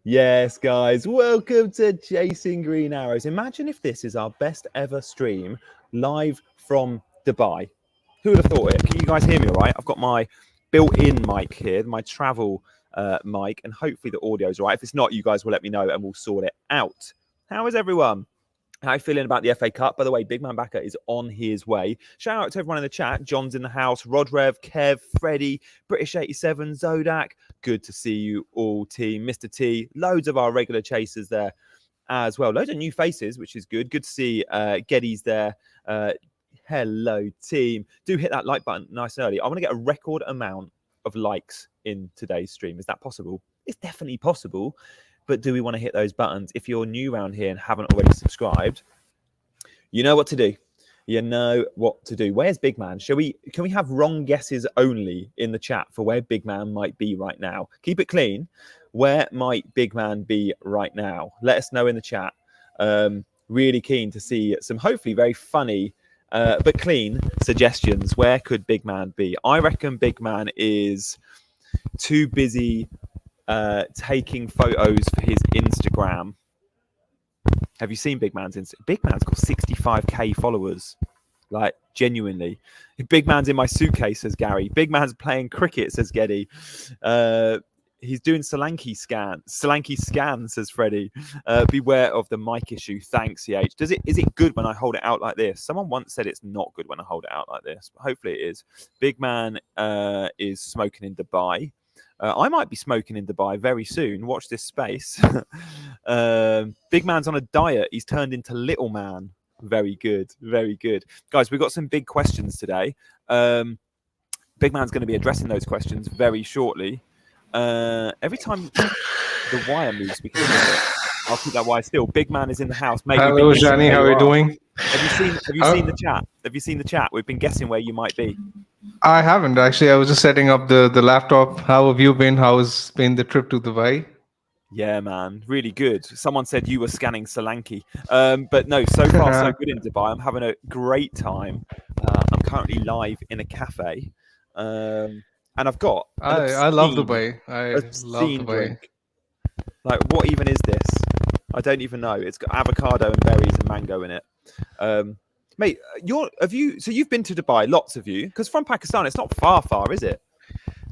Yes, guys, welcome to Chasing Green Arrows. Imagine if this is our best ever stream live from Dubai. Who would have thought it? Can you guys hear me all right? I've got my built-in mic here, my travel mic, and hopefully the audio's all right. If it's not, you guys will let me know and we'll sort it out. How is everyone? How are you feeling about the FA Cup? By the way, Bigman Backer is on his way. Shout out to everyone in the chat. John's in the house. Rodrev, Kev, Freddie, British87, Zodak. Good to see you all, team. Mr. T, loads of our regular chasers there as well. Loads of new faces, which is good. Good to see Geddy's there. Hello, team. Do hit that like button nice and early. I want to get a record amount of likes in today's stream. Is that possible? It's definitely possible. But do we want to hit those buttons? If you're new around here and haven't already subscribed, you know what to do. You know what to do. Where's Bigman? Can we have wrong guesses only in the chat for where Bigman might be right now? Keep it clean. Where might Bigman be right now? Let us know in the chat. Really keen to see some hopefully very funny but clean suggestions. Where could Bigman be? I reckon Bigman is too busy taking photos for his Instagram. Have you seen Bigman's Instagram? Bigman's got 65k followers. Like, genuinely. Bigman's in my suitcase, says Gary. Bigman's playing cricket, says Geddy. He's doing Solanke scan, says Freddie. Beware of the mic issue. Thanks, CH. Is it good when I hold it out like this? Someone once said it's not good when I hold it out like this. But hopefully it is. Bigman is smoking in Dubai. I might be smoking in Dubai very soon. Watch this space. Big Man's on a diet. He's turned into Little Man. Very good. Very good. Guys, we've got some big questions today. Big Man's going to be addressing those questions very shortly. Every time the wire moves, we can hear it. I'll keep that wire still. Big Man is in the house. Mate, hello, Gianni. How are you doing? Have you seen the chat? Have you seen the chat? We've been guessing where you might be. I haven't actually. I was just setting up the laptop. How have you been? How's been the trip to Dubai? Yeah, man, really good. Someone said you were scanning Solanke, but no, so far so good in Dubai. I'm having a great time. I'm currently live in a cafe, and I've got. I love Dubai. I love Dubai. Drink. Like, what even is this? I don't even know. It's got avocado and berries and mango in it. Mate, you've been to Dubai, lots of you, because from Pakistan, it's not far, is it?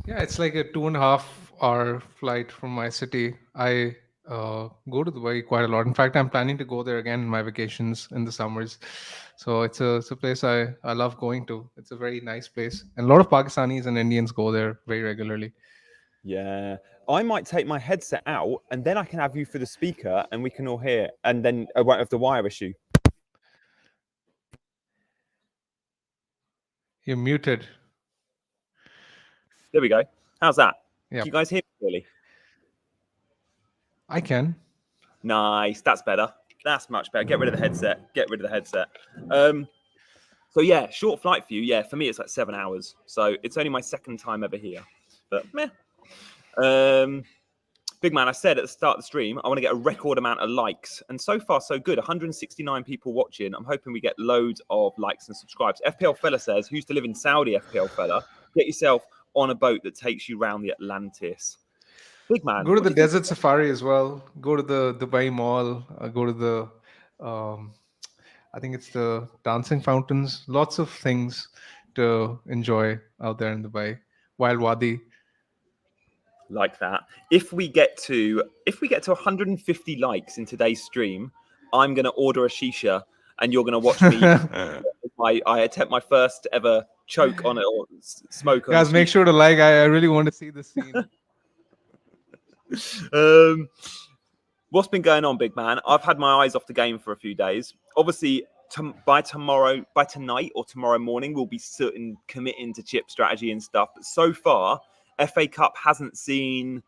Yeah, it's like a 2.5-hour flight from my city. I go to Dubai quite a lot. In fact, I'm planning to go there again in my vacations in the summers. So it's a place I love going to. It's a very nice place. And a lot of Pakistanis and Indians go there very regularly. Yeah. I might take my headset out and then I can have you for the speaker and we can all hear. And then I won't have the wire issue. You're muted. There we go. How's that? Yep. Can you guys hear me clearly? I can. Nice. That's better. That's much better. Get rid of the headset. So yeah, short flight for you. Yeah, for me it's like 7 hours. So it's only my second time ever here. But meh. Big Man, I said at the start of the stream, I want to get a record amount of likes. And so far, so good. 169 people watching. I'm hoping we get loads of likes and subscribes. FPL Fella says, who used to live in Saudi, FPL Fella? Get yourself on a boat that takes you around the Atlantis. Big Man. Go to the desert safari as well. Go to the Dubai Mall. Go to the, I think it's the dancing fountains. Lots of things to enjoy out there in Dubai. Wild Wadi. Like that. If we get to 150 likes in today's stream, I'm going to order a shisha and you're going to watch me. I attempt my first ever choke on it or smoke on it. Guys, make sure to like. I really want to see this scene. What's been going on, Big Man? I've had my eyes off the game for a few days. Obviously, by tonight or tomorrow morning, we'll be committing to chip strategy and stuff. But so far, FA Cup hasn't seen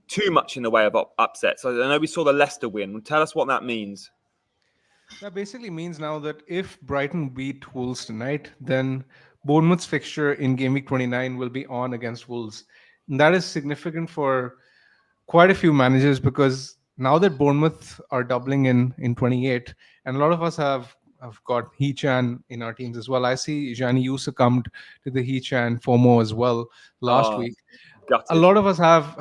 too much in the way of upsets. So I know we saw the Leicester win. Tell us what that means. That basically means now that if Brighton beat Wolves tonight, then Bournemouth's fixture in Game Week 29 will be on against Wolves. And that is significant for quite a few managers because now that Bournemouth are doubling in 28, and a lot of us have got Hee-Chan in our teams as well. I see, Gianni, you succumbed to the Hee-Chan FOMO as well last week. a Gutted. lot of us have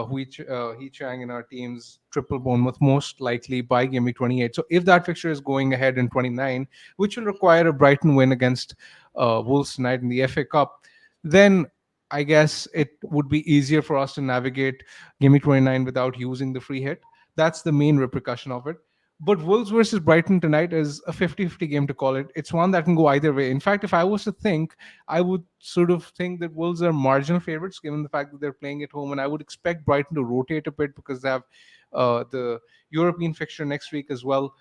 Hee Chang in our teams, triple Bournemouth most likely by game week 28. So if that fixture is going ahead in 29, which will require a Brighton win against Wolves tonight in the FA Cup, then I guess it would be easier for us to navigate game week 29 without using the free hit. That's the main repercussion of it. But Wolves versus Brighton tonight is a 50-50 game to call it. It's one that can go either way. In fact, if I was to think, I would sort of think that Wolves are marginal favorites given the fact that they're playing at home, and I would expect Brighton to rotate a bit because they have the European fixture next week as well.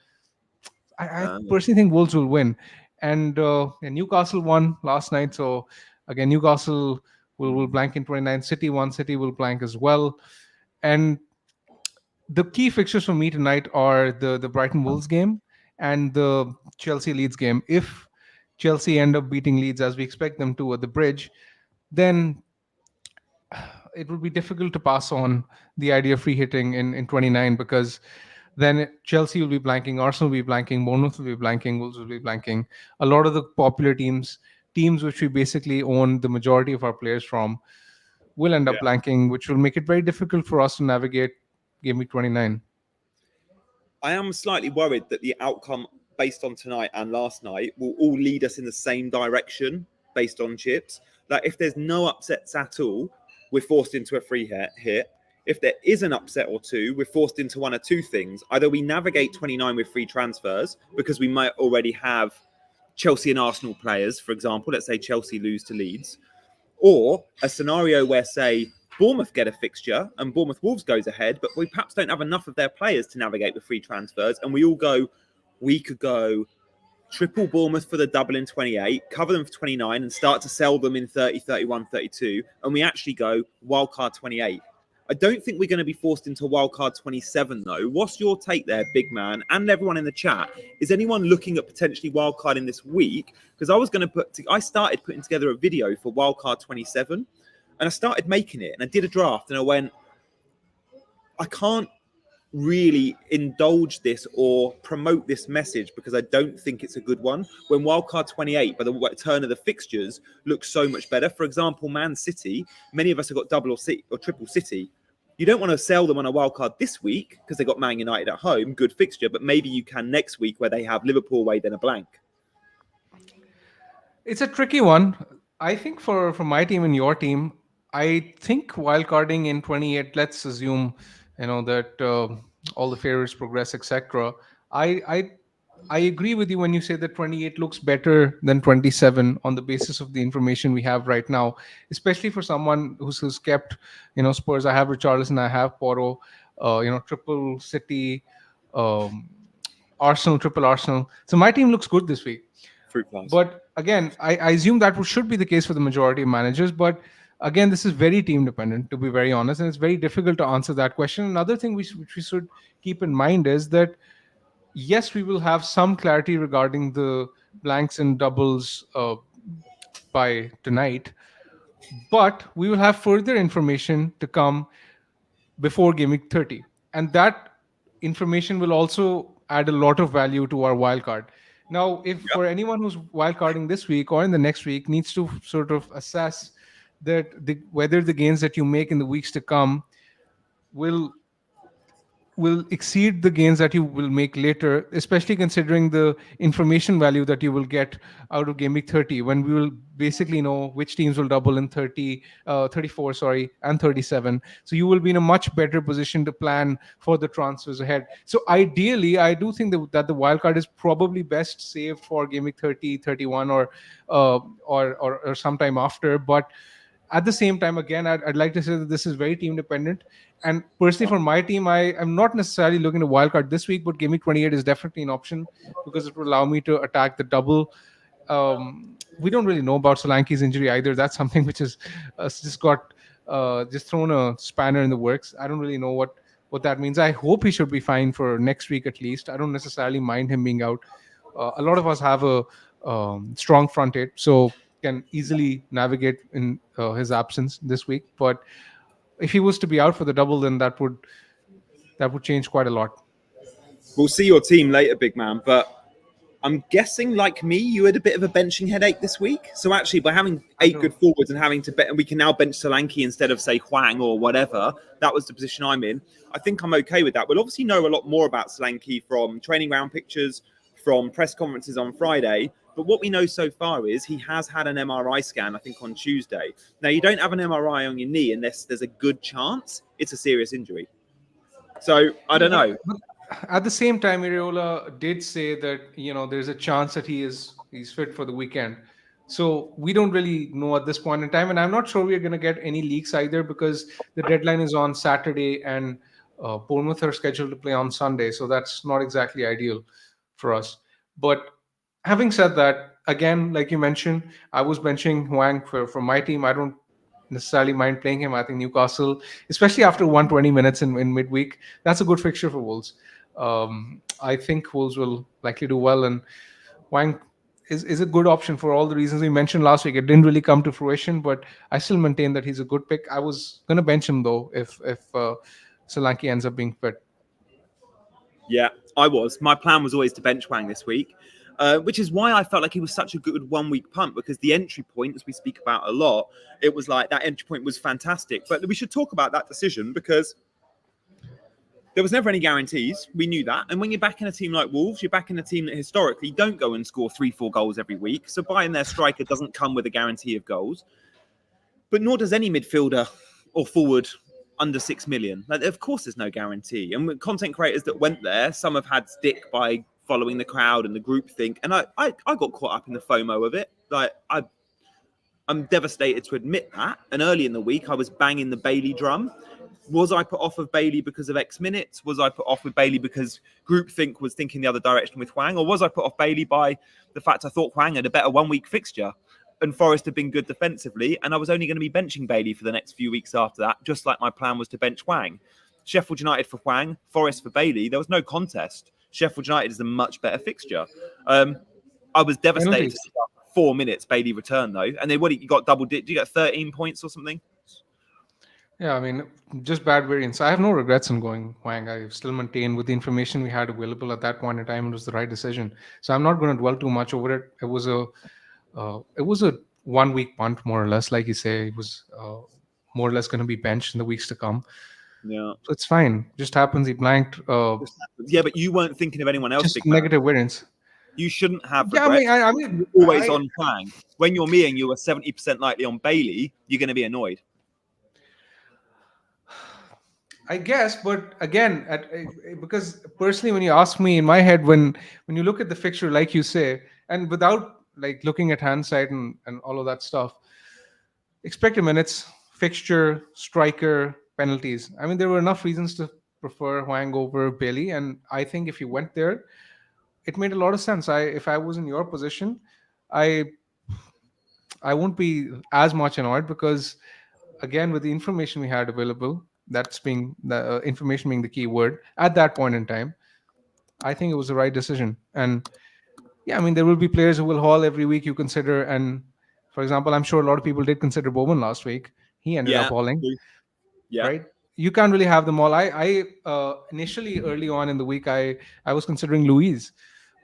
I personally think Wolves will win, and Newcastle won last night, so again Newcastle will blank in 29. City won, City will blank as well, and the key fixtures for me tonight are the Brighton Wolves game and the Chelsea Leeds game. If Chelsea end up beating Leeds as we expect them to at the Bridge, then it would be difficult to pass on the idea of free hitting in 29 because then Chelsea will be blanking, Arsenal will be blanking, Bournemouth will be blanking, Wolves will be blanking. A lot of the popular teams which we basically own the majority of our players from, will end up blanking, which will make it very difficult for us to navigate game week 29. I am slightly worried that the outcome based on tonight and last night will all lead us in the same direction based on chips. Like if there's no upsets at all, we're forced into a free hit. If there is an upset or two, we're forced into one or two things. Either we navigate 29 with free transfers because we might already have Chelsea and Arsenal players, for example. Let's say Chelsea lose to Leeds. Or a scenario where, say, Bournemouth get a fixture and Bournemouth Wolves goes ahead, but we perhaps don't have enough of their players to navigate the free transfers. And we could go triple Bournemouth for the double in 28, cover them for 29 and start to sell them in 30, 31, 32. And we actually go wildcard 28. I don't think we're going to be forced into wildcard 27, though. What's your take there, big man, and everyone in the chat? Is anyone looking at potentially wildcarding this week? Because I started putting together a video for wildcard 27, and I started making it, and I did a draft, and I went, I can't really indulge this or promote this message because I don't think it's a good one. When wildcard 28, by the turn of the fixtures, looks so much better. For example, Man City, many of us have got double or triple City. You don't want to sell them on a wildcard this week because they got Man United at home, good fixture, but maybe you can next week where they have Liverpool away, then a blank. It's a tricky one. I think for my team and your team, I think wildcarding in 28, let's assume, that all the favorites progress, etc. I agree with you when you say that 28 looks better than 27 on the basis of the information we have right now, especially for someone who's kept, Spurs. I have Richarlison, I have Porro, triple City, Arsenal, triple Arsenal. So my team looks good this week. Fruit plus. But again, I assume that should be the case for the majority of managers. But again, this is very team dependent, to be very honest, and it's very difficult to answer that question. Another thing which we should keep in mind is that yes, we will have some clarity regarding the blanks and doubles by tonight, but we will have further information to come before game week 30, and that information will also add a lot of value to our wildcard. Now, if for anyone who's wildcarding this week or in the next week needs to sort of assess that whether the gains that you make in the weeks to come will exceed the gains that you will make later, especially considering the information value that you will get out of game week 30, when we will basically know which teams will double in 34, and 37. So you will be in a much better position to plan for the transfers ahead. So ideally, I do think that the wildcard is probably best saved for game week 30, 31, or sometime after. But at the same time, again, I'd like to say that this is very team dependent. And personally, for my team, I am not necessarily looking to wildcard this week, but game week 28 is definitely an option because it will allow me to attack the double. We don't really know about Solanke's injury either. That's something which is just thrown a spanner in the works. I don't really know what that means. I hope he should be fine for next week at least. I don't necessarily mind him being out. A lot of us have a strong front eight, so can easily navigate in his absence this week. But if he was to be out for the double, then that would change quite a lot. We'll see your team later, big man. But I'm guessing, like me, you had a bit of a benching headache this week. So actually, by having I 8 do. good forwards and having to bet, and we can now bench Solanke instead of say Hwang or whatever. That was the position I'm in. I think I'm okay with that. We'll obviously know a lot more about Solanke from training round pictures, from press conferences on Friday. But what we know so far is he has had an MRI scan, I think, on Tuesday. Now, you don't have an MRI on your knee unless there's a good chance it's a serious injury. So I Yeah, don't know. but at the same time, Iriola did say that there's a chance that he's fit for the weekend. So we don't really know at this point in time, and I'm not sure we're going to get any leaks either because the deadline is on Saturday and Bournemouth are scheduled to play on Sunday, so that's not exactly ideal for us. But having said that, again, like you mentioned, I was benching Huang for my team. I don't necessarily mind playing him. I think Newcastle, especially after 120 minutes in midweek, that's a good fixture for Wolves. I think Wolves will likely do well, and Wang is a good option for all the reasons we mentioned last week. It didn't really come to fruition, but I still maintain that he's a good pick. I was going to bench him though if Solanke ends up being fit. Yeah, I was. My plan was always to bench Wang this week, which is why I felt like he was such a good 1 week punt because the entry point, as we speak about a lot, it was like that entry point was fantastic. But we should talk about that decision because there was never any guarantees. We knew that. And when you're back in a team like Wolves, you're back in a team that historically don't go and score 3-4 goals every week. So buying their striker doesn't come with a guarantee of goals. But nor does any midfielder or forward under 6 million. Like, of course, there's no guarantee. And with content creators that went there, some have had stick by following the crowd and the group think. And I got caught up in the FOMO of it. Like, I'm devastated to admit that. And early in the week, I was banging the Bailey drum. Was I put off of Bailey because of X minutes? Was I put off with Bailey because groupthink was thinking the other direction with Hwang? Or was I put off Bailey by the fact I thought Hwang had a better 1 week fixture? And Forest had been good defensively, and I was only going to be benching Bailey for the next few weeks after that, just like my plan was to bench Hwang. Sheffield United for Hwang, Forest for Bailey. There was no contest. Sheffield United is a much better fixture. I was devastated to Penalties. see 4 minutes Bailey return though, and then you got double? Did you get 13 points or something? Yeah, I mean, just bad variance. I have no regrets in going Wang. I still maintain with the information we had available at that point in time, it was the right decision. So I'm not going to dwell too much over it. It was a 1 week punt, more or less, like you say. It was more or less going to be benched in the weeks to come. Yeah. So it's fine. Just happens. He blanked. Yeah, but you weren't thinking of anyone else, Just Big Man. negative variance. You shouldn't have Yeah, I regrets. mean, I mean, You're always on Hwang. When you're me and you were 70% likely on Bailey, you're going to be annoyed. I guess, but again, because personally, when you ask me in my head, when you look at the fixture, like you say, and without like looking at hindsight and all of that stuff, expected minutes, fixture, striker, penalties. I mean, there were enough reasons to prefer Huang over Bailey, and I think if you went there, it made a lot of sense. If I was in your position, I I won't be as much annoyed because again, with the information we had available, that's being the information being the key word at that point in time, I think it was the right decision. And yeah, I mean, there will be players who will haul every week you consider. And for example, I'm sure a lot of people did consider Bowman last week. He ended up Yeah. hauling, Yeah. right? You can't really have them all. I initially early on in the week, I was considering Louise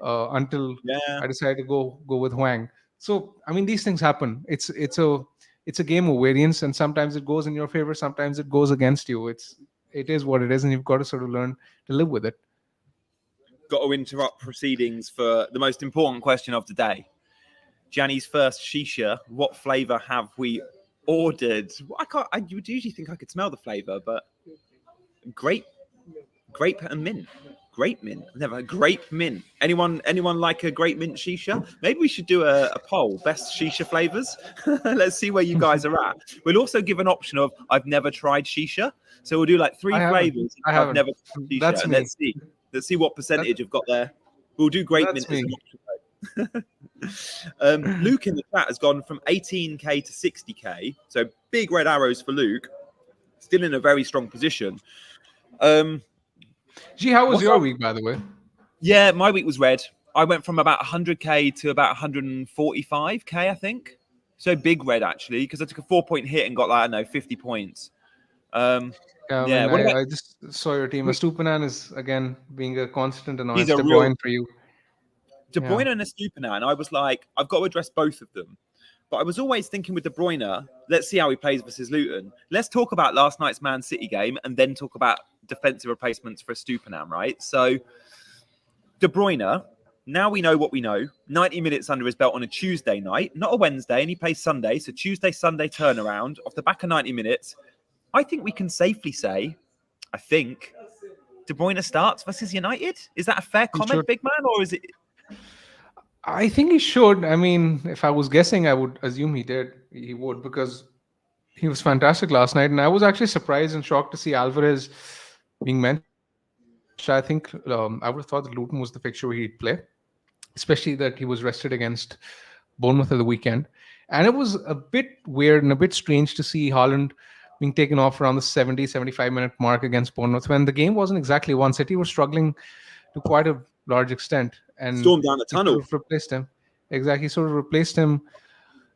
until Yeah. I decided to go with Huang. So I mean, these things happen. It's a game of variance, and sometimes it goes in your favor, sometimes it goes against you. It is what it is, and you've got to sort of learn to live with it. Got to interrupt proceedings for the most important question of the day. Gianni's first shisha. What flavour have we ordered? I would usually think I could smell the flavour, but grape and mint. Grape mint. Never grape mint. Anyone like a grape mint shisha? Maybe we should do a poll. Best shisha flavors. Let's see where you guys are at. We'll also give an option of I've never tried shisha. So we'll do like 3 I haven't. flavors. I I've haven't. never tried shisha. That's And me. let's see what That, percentage have got there. We'll do grape that's mint as me. an option. Luke in the chat has gone from 18k to 60k. So big red arrows for Luke. Still in a very strong position. Gee, how was What's your up? week, by the way? Yeah, my week was red. I went from about 100k to about 145k, I think. So big red actually, because I took a 4-point hit and got like I don't know 50 points. Yeah, I Yeah. mean, What about? I just saw your team. Stupinan is again being a constant He's annoyance. a De real. Bruyne for you. De Yeah. Bruyne and Estupiñán, and I was like, I've got to address both of them. But I was always thinking with De Bruyne, let's see how he plays versus Luton. Let's talk about last night's Man City game and then talk about defensive replacements for Estupiñán, right? So De Bruyne, now we know what we know. 90 minutes under his belt on a Tuesday night, not a Wednesday, and he plays Sunday. So Tuesday, Sunday turnaround off the back of 90 minutes. I think we can safely say, I think, De Bruyne starts versus United. Is that a fair He should. comment, big man, or is it? I think he should. I mean, if I was guessing, I would assume he did. He would, because he was fantastic last night, and I was actually surprised and shocked to see Alvarez being mentioned. I think I would have thought that Luton was the fixture where he'd play, especially that he was rested against Bournemouth at the weekend. And it was a bit weird and a bit strange to see Haaland being taken off around the 70, 75-minute mark against Bournemouth when the game wasn't exactly won. City were struggling to quite a large extent, and Storm down the he sort tunnel. of replaced him. Exactly, he sort of replaced him,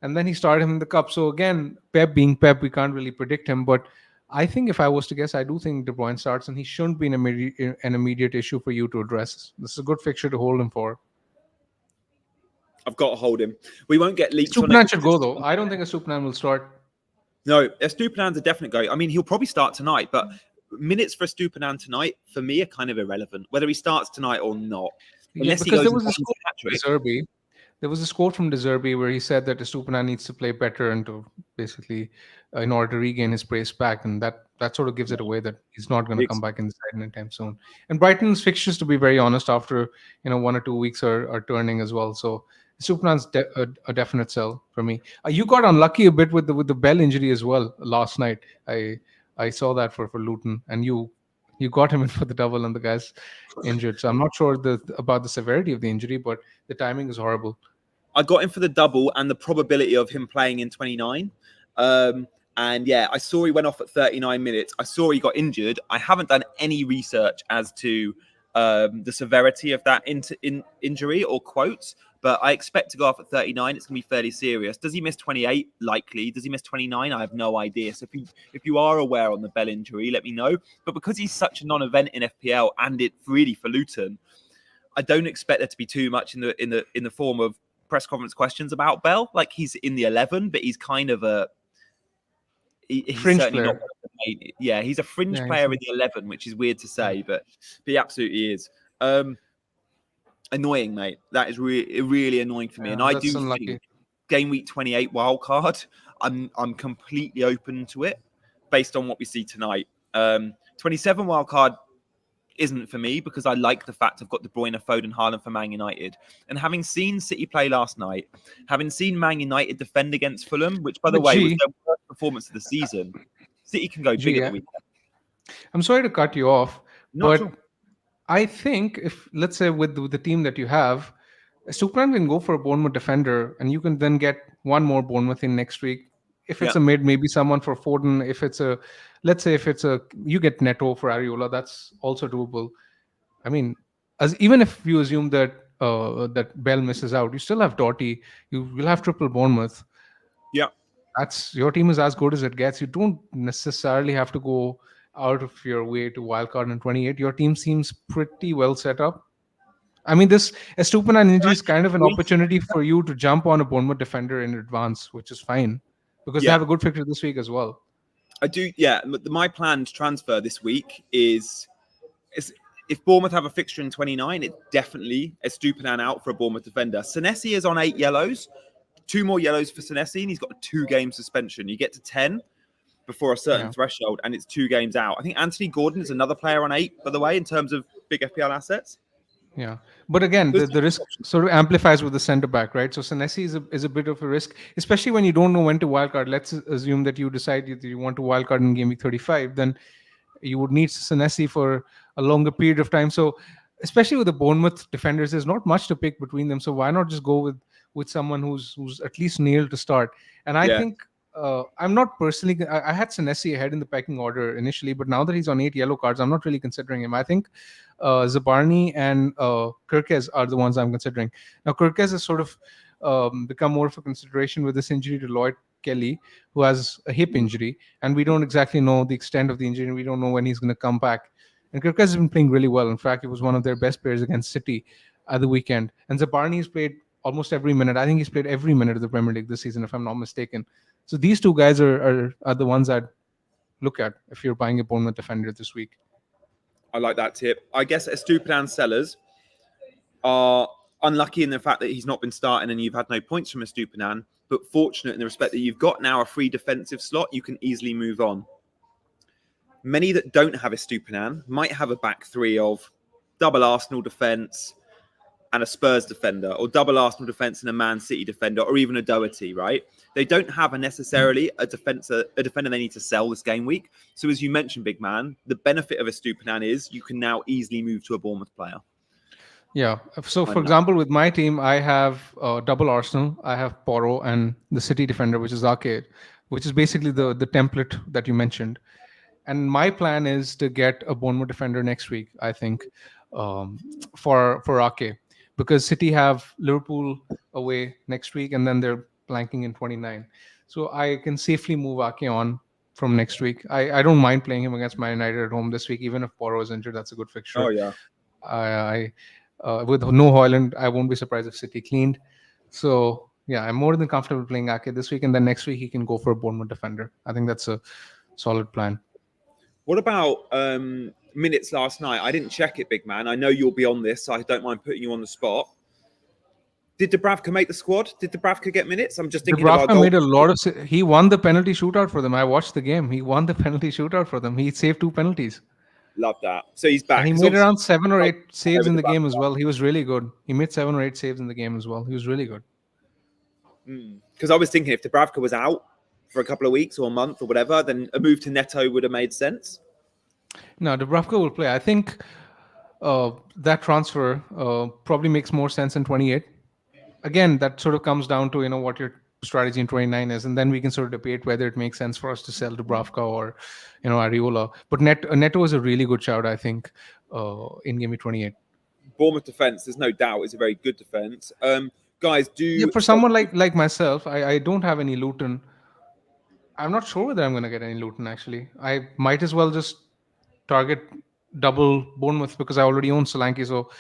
and then he started him in the cup. So again, Pep being Pep, we can't really predict him. But I think if I was to guess, I do think De Bruyne starts, and he shouldn't be an immediate issue for you to address. This is a good fixture to hold him for. I've got to hold him. We won't get leaks on it. Estupiñán should go though. I don't think Estupiñán will start. No, Estupiñán's a definite go. I mean, he'll probably start tonight, but minutes for Estupiñán tonight for me are kind of irrelevant, whether he starts tonight or not. Unless because he goes there was and this finds quote a hat-trick. from De Zerbi. There was this quote from De Zerbi where he said that Estupiñán needs to play better and to basically, in order to regain his place back, and that sort of gives it away that he's not going to come back in the side anytime soon. And Brighton's fixtures, to be very honest, after 1 or 2 weeks are turning as well. So Estupiñán's a definite sell for me. You got unlucky a bit with the Bell injury as well last night. I saw that for Luton, and you got him in for the double, and the guy's injured. So I'm not sure about the severity of the injury, but the timing is horrible. I got him for the double and the probability of him playing in 29. And yeah, I saw he went off at 39 minutes. I saw he got injured. I haven't done any research as to the severity of that injury or quotes, but I expect to go off at 39. It's going to be fairly serious. Does he miss 28? Likely. Does he miss 29? I have no idea. So if you are aware on the Bell injury, let me know. But because he's such a non-event in FPL and it really for Luton, I don't expect there to be too much in the form of press conference questions about Bell. Like, he's in the 11, but he's kind of he's fringe certainly player. not. Yeah, he's a fringe player in the 11, which is weird to say, but he absolutely is. Annoying, mate. That is really annoying for me. And I do unlucky. think game week 28 wild card, I'm completely open to it based on what we see tonight. 27 wild card isn't for me because I like the fact I've got De Bruyne, Foden, Haaland for Man United. And having seen City play last night, having seen Man United defend against Fulham, which, by the way, was their worst performance of the season, City can go big at the weekend. I'm sorry to cut you off, but sure. I think if, let's say, with the team that you have, Estupiñán can go for a Bournemouth defender, and you can then get one more Bournemouth in next week. If it's a mid, maybe someone for Foden. If it's you get Neto for Areola, that's also doable. I mean, even if you assume that that Bell misses out, you still have Doughty. You will have triple Bournemouth. Yeah, your team is as good as it gets. You don't necessarily have to go out of your way to wildcard in 28. Your team seems pretty well set up. I mean, this Estupiñán injury is kind of an opportunity for you to jump on a Bournemouth defender in advance, which is fine because they have a good fixture this week as well. I do. Yeah, my planned transfer this week is if Bournemouth have a fixture in 29, it's definitely Estupiñán out for a Bournemouth defender. Senesi is on 8 yellows, 2 more yellows for Senesi, and he's got a 2-game suspension. You get to 10 before a certain threshold, and it's 2 games out. I think Anthony Gordon is another player on 8, by the way, in terms of big FPL assets. Yeah, but again, the risk sort of amplifies with the centre back, right? So Senesi is a bit of a risk, especially when you don't know when to wildcard. Let's assume that you decide that you want to wildcard in game week 35, then you would need Senesi for a longer period of time. So especially with the Bournemouth defenders, there's not much to pick between them. So why not just go with someone who's at least nailed to start? And I think I'm not personally. I had Senesi ahead in the pecking order initially, but now that he's on 8 yellow cards, I'm not really considering him. I think Zabarni and Kirkez are the ones I'm considering. Now, Kirkez has sort of become more of a consideration with this injury to Lloyd Kelly, who has a hip injury, and we don't exactly know the extent of the injury, and we don't know when he's going to come back. And Kirkez has been playing really well. In fact, he was one of their best players against City. at the weekend. And Zabarni's played almost every minute. I think he's played every minute of the Premier League this season, if I'm not mistaken. So these two guys are the ones I'd look at if you're buying a Bournemouth defender this week. I like that tip. I guess Estupiñán sellers are unlucky in the fact that he's not been starting and you've had no points from Estupiñán, but fortunate in the respect that you've got now a free defensive slot, you can easily move on. Many that don't have Estupiñán might have a back three of double Arsenal defence and a Spurs defender, or double Arsenal defence and a Man City defender, or even a Doherty, right? They don't have necessarily a defender they need to sell this game week. So as you mentioned, big man, the benefit of Estupiñán is you can now easily move to a Bournemouth player. Yeah. So, for example, with my team, I have double Arsenal. I have Porro and the City defender, which is Arcade, which is basically the template that you mentioned. And my plan is to get a Bournemouth defender next week, I think, for Ake, because City have Liverpool away next week, and then they're blanking in 29. So I can safely move Ake on from next week. I don't mind playing him against Man United at home this week, even if Porro is injured. That's a good fixture. Oh, yeah. With no Højlund, I won't be surprised if City cleaned. So, yeah, I'm more than comfortable playing Ake this week, and then next week he can go for a Bournemouth defender. I think that's a solid plan. What about minutes last night? I didn't check it, big man. I know you'll be on this, so I don't mind putting you on the spot. Did Dubravka make the squad? Did Dubravka get minutes? I'm just thinking about Dubravka made a lot of... He won the penalty shootout for them. I watched the game. He won the penalty shootout for them. He saved 2 penalties. Love that. So he's back. And he made around 7 or 8 saves in the game as well. He was really good. He made 7 or 8 saves in the game as well. He was really good. Because I was thinking if Dubravka was out for a couple of weeks or a month or whatever, then a move to Neto would have made sense. No, Dubravka will play. I think that transfer probably makes more sense in 28. Again, that sort of comes down to, what your strategy in 29 is, and then we can sort of debate whether it makes sense for us to sell Dubravka or, Areola. But Neto is a really good shout, I think, in game week 28. Bournemouth defense, there's no doubt, is a very good defense. Guys, for someone like myself, I don't have any Luton. I'm not sure whether I'm going to get any Luton, actually. I might as well just target double Bournemouth because I already own Solanke. So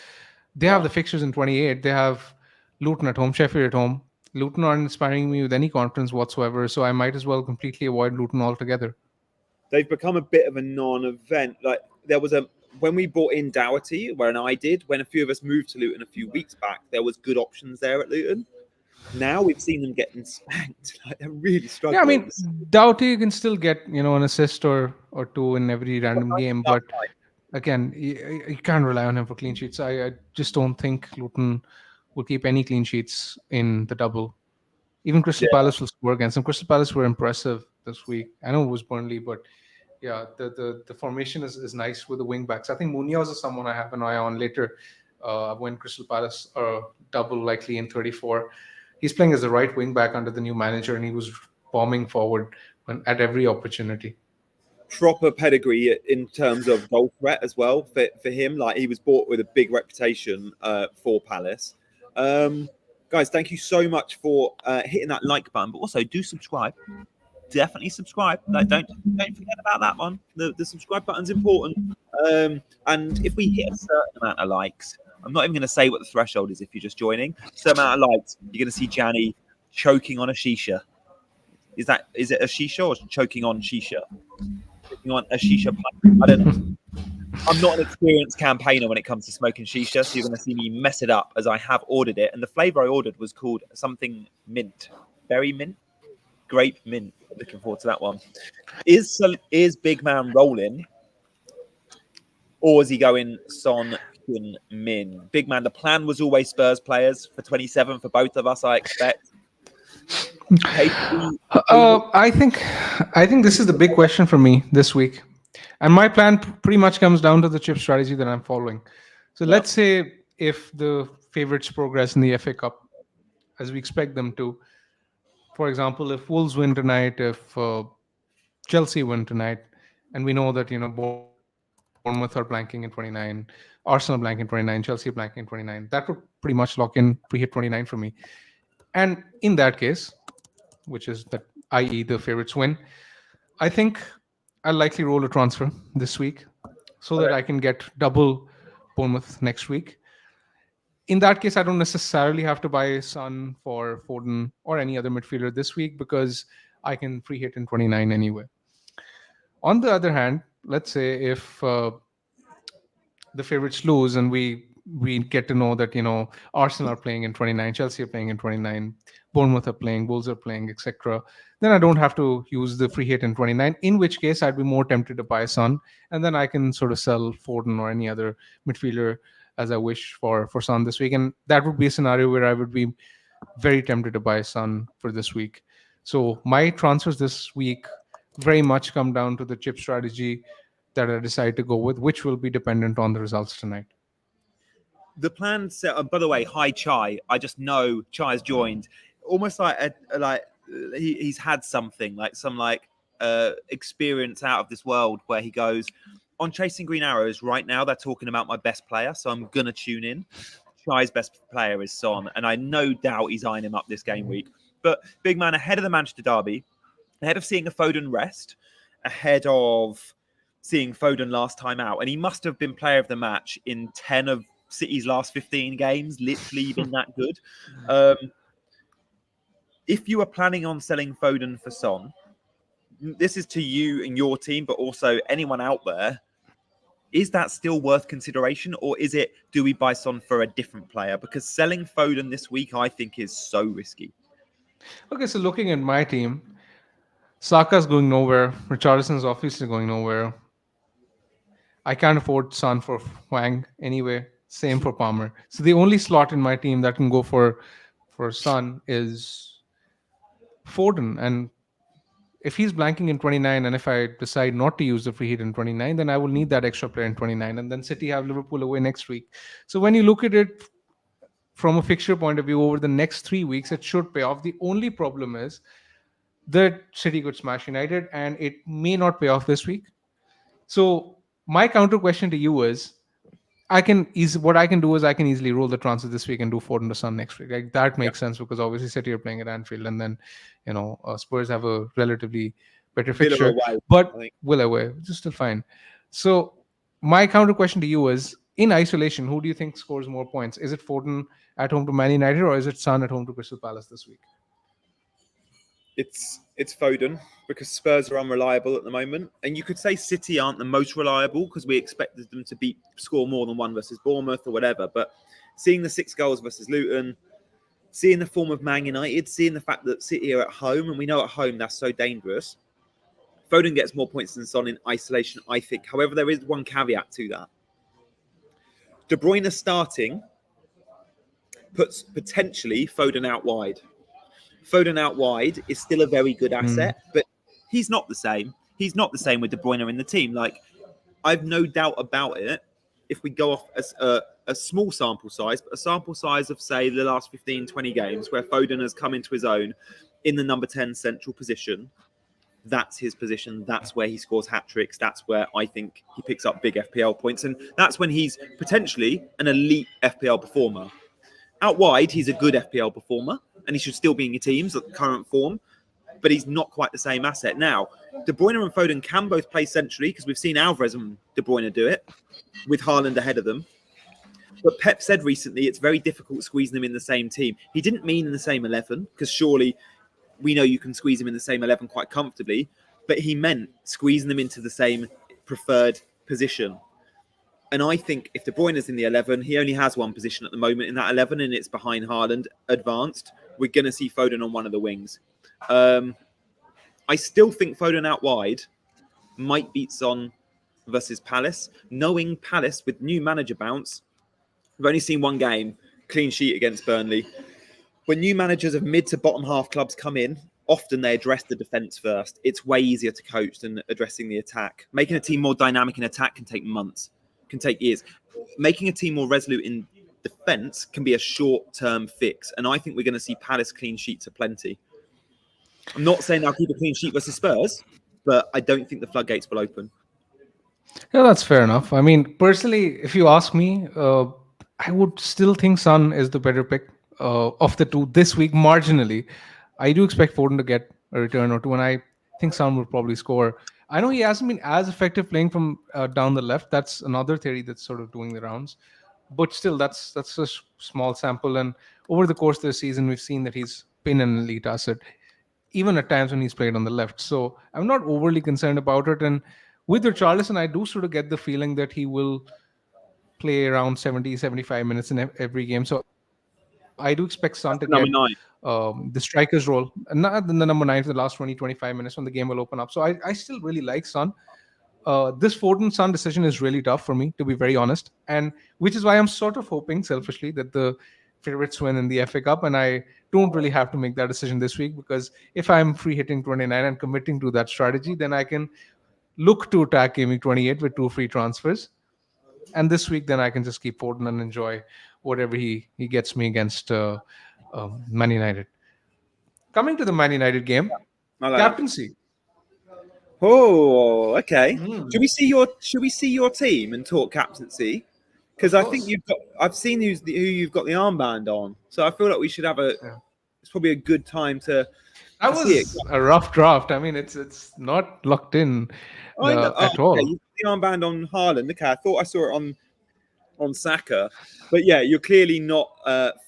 they have the fixtures in 28. They have Luton at home, Sheffield at home. Luton aren't inspiring me with any confidence whatsoever, so I might as well completely avoid Luton altogether. They've become a bit of a non-event. Like there was when we bought in Doherty, when I did, when a few of us moved to Luton a few weeks back, there was good options there at Luton. Now we've seen them getting spanked. Like they're really struggling. Yeah, I mean, Doughty can still get, an assist or 2 in every random game, but again, you can't rely on him for clean sheets. I just don't think Luton will keep any clean sheets in the double. Even Crystal Palace will score against them. Crystal Palace were impressive this week. I know it was Burnley, but yeah, the formation is nice with the wing backs. I think Munoz is someone I have an eye on later when Crystal Palace are double likely in 34. He's playing as the right wing back under the new manager, and he was bombing forward at every opportunity. Proper pedigree in terms of goal threat as well for him. Like he was bought with a big reputation for Palace. Guys, thank you so much for hitting that like button, but also do subscribe. Definitely subscribe. Like, don't forget about that one. The subscribe button's important. And if we hit a certain amount of likes, I'm not even going to say what the threshold is if you're just joining. Certain amount of likes, you're going to see Gianni choking on a shisha. Is it a shisha or choking on shisha? Choking on a shisha pipe. I don't know. I'm not an experienced campaigner when it comes to smoking shisha, so you're going to see me mess it up as I have ordered it. And the flavour I ordered was called something mint. Berry mint? Grape mint. Looking forward to that one. Is Bigman rolling? Or is he going Son Min? Big man, the plan was always Spurs players for 27 for both of us, I expect. I think this is the big question for me this week. And my plan pretty much comes down to the chip strategy that I'm following. So let's say if the favourites progress in the FA Cup as we expect them to, for example, if Wolves win tonight, if Chelsea win tonight, and we know that, Bournemouth are blanking in 29, Arsenal blanking in 29, Chelsea blanking in 29, that would pretty much lock in pre-hit 29 for me. And in that case, which is that, i.e. the favourites win, I think I'll likely roll a transfer this week so that I can get double Bournemouth next week. in that case, I don't necessarily have to buy Son for Foden or any other midfielder this week because I can free hit in 29 anyway. On the other hand, let's say if the favorites lose and we get to know that Arsenal are playing in 29, Chelsea are playing in 29, Bournemouth are playing, Wolves are playing, etc., then I don't have to use the free hit in 29, in which case I'd be more tempted to buy Son, and then I can sort of sell Foden or any other midfielder as I wish for Son this week. And that would be a scenario where I would be very tempted to buy Son for this week. So my transfers this week very much come down to the chip strategy that I decide to go with, which will be dependent on the results tonight. The plan set. By the way, hi Chai. I just know Chai's joined. Almost like he's had something like some experience out of this world where he goes on Chasing Green Arrows. Right now, they're talking about my best player, so I'm gonna tune in. Chai's best player is Son, and I no doubt he's eyeing him up this game week. But big man, ahead of the Manchester derby, ahead of seeing a Foden rest, ahead of seeing Foden last time out, and he must have been player of the match in 10 of City's last 15 games, literally been that good. If you are planning on selling Foden for Son, this is to you and your team, but also anyone out there. Is that still worth consideration, or is it, do we buy Son for a different player? Because selling Foden this week, I think, is so risky. Okay, so looking at my team, Saka's going nowhere. Richarlison's obviously going nowhere. I can't afford Son for Wang anyway. Same for Palmer. So the only slot in my team that can go for Son is Foden. And if he's blanking in 29, and if I decide not to use the free hit in 29, then I will need that extra player in 29. And then City have Liverpool away next week. So when you look at it from a fixture point of view over the next 3 weeks, it should pay off. The only problem is that City could smash United, and it may not pay off this week. So my counter question to you is, what I can do is I can easily roll the transfer this week and do Foden to Son next week. Like that makes sense because obviously City are playing at Anfield, and then Spurs have a relatively better fixture, away, but Will away, which is still fine. So my counter question to you is, in isolation, who do you think scores more points? Is it Foden at home to Man United, or is it Son at home to Crystal Palace this week? It's Foden, because Spurs are unreliable at the moment, and you could say City aren't the most reliable because we expected them to score more than one versus Bournemouth or whatever. But seeing the 6 goals versus Luton, seeing the form of Man United, seeing the fact that City are at home, and we know at home that's so dangerous, Foden gets more points than Son in isolation, I think. However, there is one caveat to that. De Bruyne starting puts potentially Foden out wide. Foden out wide is still a very good asset, but he's not the same. He's not the same with De Bruyne in the team. Like, I've no doubt about it. If we go off a small sample size, but a sample size of, say, the last 15, 20 games where Foden has come into his own in the number 10 central position, that's his position. That's where he scores hat-tricks. That's where I think he picks up big FPL points. And that's when he's potentially an elite FPL performer. Out wide, he's a good FPL performer, and he should still be in your teams at current form, but he's not quite the same asset. Now, De Bruyne and Foden can both play centrally because we've seen Alvarez and De Bruyne do it with Haaland ahead of them. But Pep said recently it's very difficult squeezing them in the same team. He didn't mean in the same 11, because surely we know you can squeeze them in the same 11 quite comfortably, but he meant squeezing them into the same preferred position. And I think if De Bruyne is in the 11, he only has one position at the moment in that 11, and it's behind Haaland, advanced. We're going to see Foden on one of the wings. I still think Foden out wide might beat Son versus Palace. Knowing Palace with new manager bounce, we've only seen one game, clean sheet against Burnley. When new managers of mid to bottom half clubs come in, often they address the defence first. It's way easier to coach than addressing the attack. Making a team more dynamic in attack can take months, can take years. Making a team more resolute in defence can be a short-term fix. And I think we're going to see Palace clean sheets aplenty. I'm not saying they'll keep a clean sheet versus Spurs, but I don't think the floodgates will open. Yeah, that's fair enough. I mean, personally, if you ask me, I would still think Son is the better pick of the two this week, marginally. I do expect Foden to get a return or two, and I think Son will probably score. I know he hasn't been as effective playing from down the left. That's another theory that's sort of doing the rounds. but still, that's a small sample. And over the course of the season, we've seen that he's been an elite asset, even at times when he's played on the left. So I'm not overly concerned about it. And with Richarlison, I do sort of get the feeling that he will play around 70, 75 minutes in every game. So I do expect Son to get Number 9. the striker's role, not the number 9 for the last 20, 25 minutes when the game will open up. So I still really like Son. This Foden Son decision is really tough for me, to be very honest, and which is why I'm sort of hoping selfishly that the favorites win in the FA Cup, and I don't really have to make that decision this week, because if I'm free hitting 29 and committing to that strategy, then I can look to attack gaming 28 with 2 free transfers, and this week then I can just keep Foden and enjoy whatever he gets me against Man United. Coming to the Man United game, I like that. captaincy. Oh, okay. Mm. Should we see your team and talk captaincy? Because I think I've seen who you've got the armband on, so I feel like we should have it's probably a good time to That see it. was a rough draft. I mean, it's not locked in at all. Okay, you've got the armband on Haaland. Okay, I thought I saw it on Saka, but yeah, you're clearly not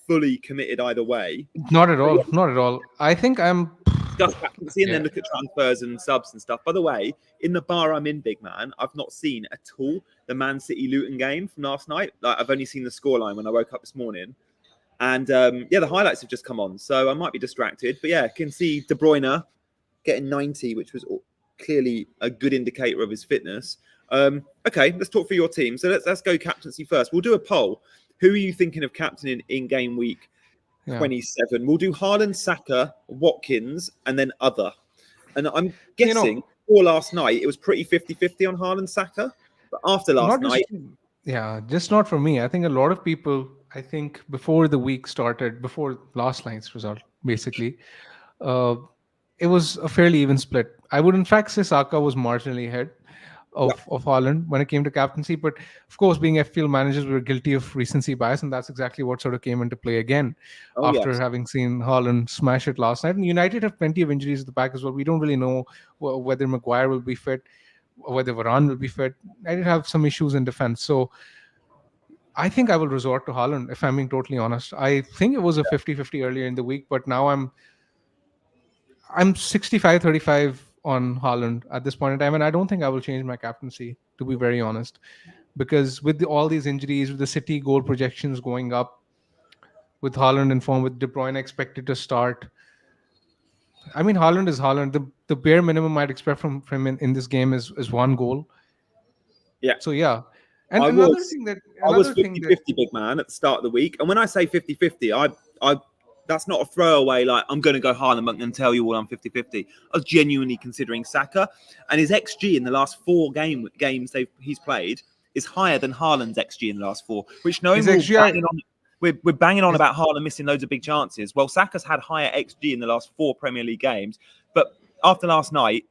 fully committed either way. Not at all. Not at all. I think I'm. Discuss captaincy and then look at transfers and subs and stuff. By the way, in the bar I'm in, big man, I've not seen at all the Man City Luton game from last night. Like, I've only seen the scoreline when I woke up this morning. And the highlights have just come on, so I might be distracted. But yeah, I can see De Bruyne getting 90, which was clearly a good indicator of his fitness. Okay, let's talk for your team. So let's go captaincy first. We'll do a poll. Who are you thinking of captaining in game week 27? We'll do Haaland, Saka, Watkins, and then other. And I'm guessing for last night, it was pretty 50-50 on Haaland, Saka. But after last night... just not for me. I think a lot of people, before the week started, before last night's result, basically, it was a fairly even split. I would in fact say Saka was marginally ahead of Haaland when it came to captaincy. But of course, being FPL managers, we were guilty of recency bias, and that's exactly what sort of came into play again after having seen Haaland smash it last night. And United have plenty of injuries at the back as well. We don't really know whether Maguire will be fit, whether Varane will be fit. I did have some issues in defense. So I think I will resort to Haaland, if I'm being totally honest. I think it was a 50-50 earlier in the week, but now I'm 65-35 on Haaland at this point in time, and I don't think I will change my captaincy, to be very honest, because with all these injuries, with the City goal projections going up, with Haaland in form, with De Bruyne expected to start, I mean, Haaland is Haaland. The bare minimum I'd expect from him in this game is 1 goal. Yeah. So yeah. And I was 50-50 big man at the start of the week, and when I say 50-50, I that's not a throwaway, like, I'm going to go Haaland, I'm going to tell you all I'm 50-50. I was genuinely considering Saka, and his XG in the last 4 games he's played is higher than Haaland's XG in the last 4, which knowing we're banging on about Haaland missing loads of big chances. Well, Saka's had higher XG in the last 4 Premier League games, but after last night,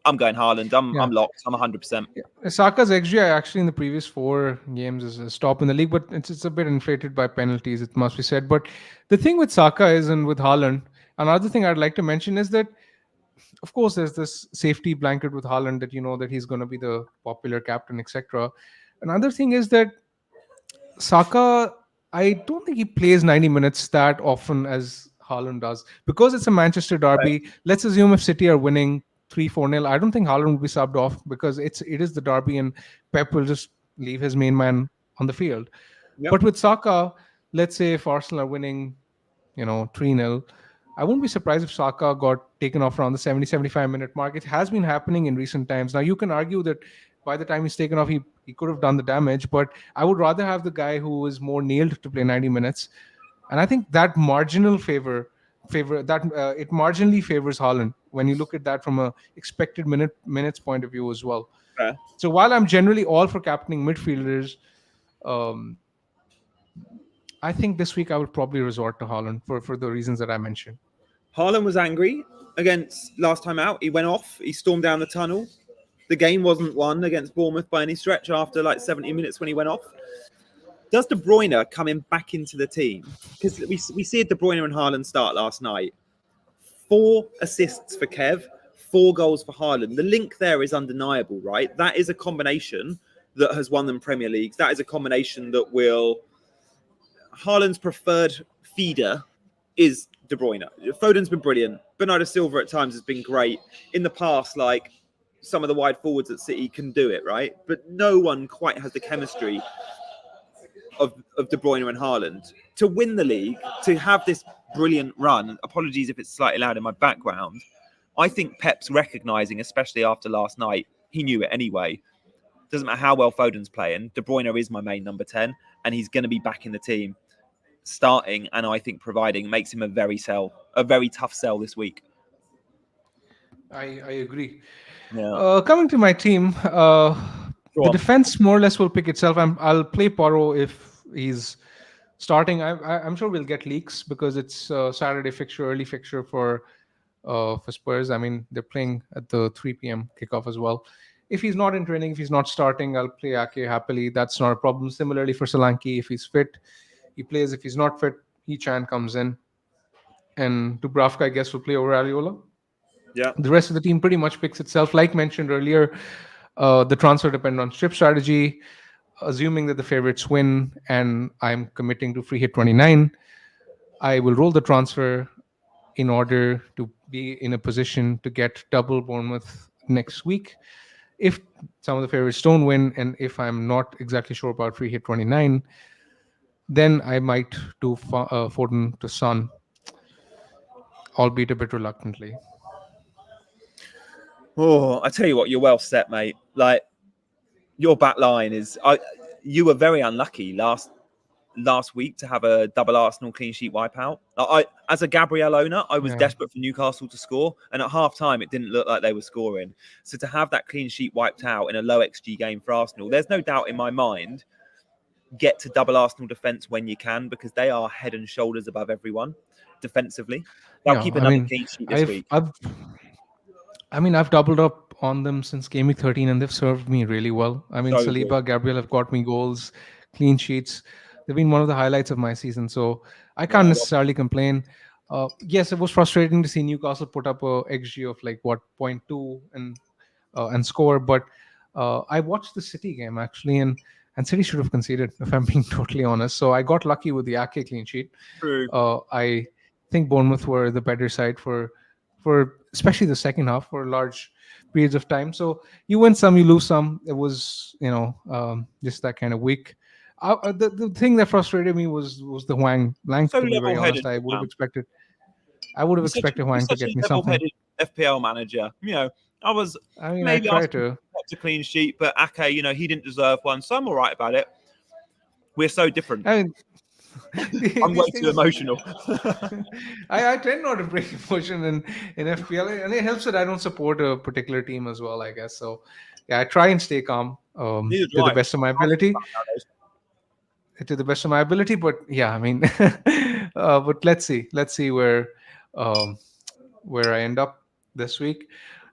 I'm going Haaland. I'm locked. I'm 100%. Yeah. Saka's XG actually in the previous 4 games is top in the league, but it's a bit inflated by penalties, it must be said. But the thing with Saka is, and with Haaland, another thing I'd like to mention is that, of course, there's this safety blanket with Haaland that you know that he's going to be the popular captain, etc. Another thing is that Saka, I don't think he plays 90 minutes that often as Haaland does, because it's a Manchester derby. Right. Let's assume if City are winning 3-4-0, I don't think Haaland will be subbed off, because it is the derby and Pep will just leave his main man on the field. Yep. But with Saka, let's say if Arsenal are winning, 3-0, I wouldn't be surprised if Saka got taken off around the 70-75 minute mark. It has been happening in recent times. Now you can argue that by the time he's taken off, he could have done the damage, but I would rather have the guy who is more nailed to play 90 minutes. And I think that marginal favor that it marginally favors Haaland when you look at that from a expected minutes point of view as well. Okay. So while I'm generally all for captaining midfielders, I think this week I would probably resort to Haaland for the reasons that I mentioned. Haaland was angry against last time out. He went off. He stormed down the tunnel. The game wasn't won against Bournemouth by any stretch after like 70 minutes when he went off. Does De Bruyne coming back into the team? Because we see De Bruyne and Haaland start last night. 4 assists for Kev, 4 goals for Haaland. The link there is undeniable, right? That is a combination that has won them Premier Leagues. That is a combination that will... Haaland's preferred feeder is De Bruyne. Foden's been brilliant. Bernardo Silva at times has been great. In the past, like, some of the wide forwards at City can do it, right? But no one quite has the chemistry of De Bruyne and Haaland. To win the league, to have this brilliant run, apologies if it's slightly loud in my background, I think Pep's recognising, especially after last night, he knew it anyway. Doesn't matter how well Foden's playing, De Bruyne is my main number 10, and he's going to be back in the team starting, and I think providing makes him a very tough sell this week. I agree. Yeah. Coming to my team, the defense more or less will pick itself. I'll play Porro if he's starting. I'm sure we'll get leaks because it's Saturday fixture, early fixture for Spurs. I mean, they're playing at the 3 p.m. kickoff as well. If he's not in training, if he's not starting, I'll play Ake happily. That's not a problem. Similarly for Solanke, if he's fit, he plays. If he's not fit, Chan comes in. And Dubravka, I guess, will play over Areola. Yeah. The rest of the team pretty much picks itself. Like mentioned earlier, the transfer depends on strip strategy. Assuming that the favorites win and I'm committing to free hit 29, I will roll the transfer in order to be in a position to get double Bournemouth next week. If some of the favorites don't win, and if I'm not exactly sure about free hit 29, then I might do Foden to Son, albeit a bit reluctantly. Oh, I tell you what, you're well set, mate. Like, your back line is... you were very unlucky last week to have a double Arsenal clean sheet wipeout. As a Gabriel owner, I was desperate for Newcastle to score, and at half time it didn't look like they were scoring. So to have that clean sheet wiped out in a low XG game for Arsenal, there's no doubt in my mind, get to double Arsenal defence when you can, because they are head and shoulders above everyone defensively. They'll keep another clean sheet this week. I've doubled up on them since game week 13, and they've served me really well. I mean, So Saliba, Gabriel have got me goals, clean sheets. They've been one of the highlights of my season, so I can't necessarily complain. Yes, it was frustrating to see Newcastle put up a XG of like 0.2 and score, but I watched the City game actually, and City should have conceded, if I'm being totally honest. So I got lucky with the Ake clean sheet. True. I think Bournemouth were the better side for especially the second half for large periods of time. So you win some, you lose some. It was just that kind of week. The thing that frustrated me was the Hwang blank. So to be very honest, I would have expected Hwang to get me something. FPL manager, I try to. A clean sheet, but Ake, he didn't deserve one, so I'm all right about it. We're so different. I mean, I'm way too emotional. I tend not to bring emotion in FPL, and it helps that I don't support a particular team as well, I guess. So, yeah, I try and stay calm to the best of my ability. But yeah, I mean, but let's see where I end up this week.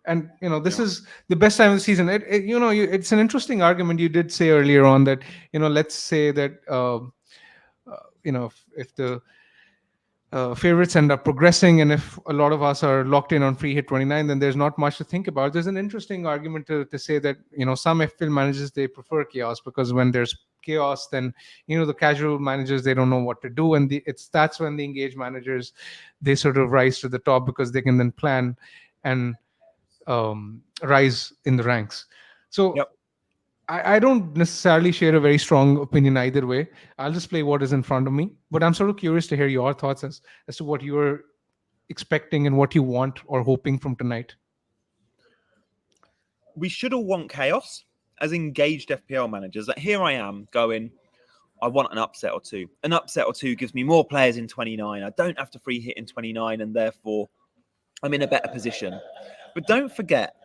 And this is the best time of the season. It's an interesting argument you did say earlier on that let's say that if the favorites end up progressing, and if a lot of us are locked in on free hit 29, then there's not much to think about. There's an interesting argument to say that some FPL managers, they prefer chaos, because when there's chaos, then the casual managers, they don't know what to do, and that's when the engaged managers, they sort of rise to the top, because they can then plan and rise in the ranks. So I don't necessarily share a very strong opinion either way. I'll just play what is in front of me. But I'm sort of curious to hear your thoughts as to what you're expecting and what you want or hoping from tonight. We should all want chaos as engaged FPL managers. Like, here I am going, I want an upset or two. An upset or two gives me more players in 29. I don't have to free hit in 29, and therefore I'm in a better position. But don't forget,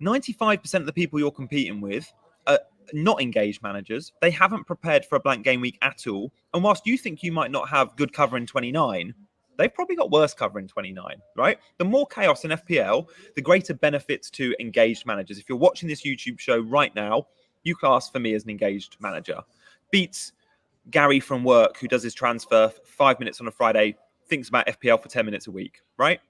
95% of the people you're competing with are not engaged managers. They haven't prepared for a blank game week at all. And whilst you think you might not have good cover in 29, they've probably got worse cover in 29, right? The more chaos in FPL, the greater benefits to engaged managers. If you're watching this YouTube show right now, you class for me as an engaged manager. Beats Gary from work, who does his transfer 5 minutes on a Friday, thinks about FPL for 10 minutes a week, right?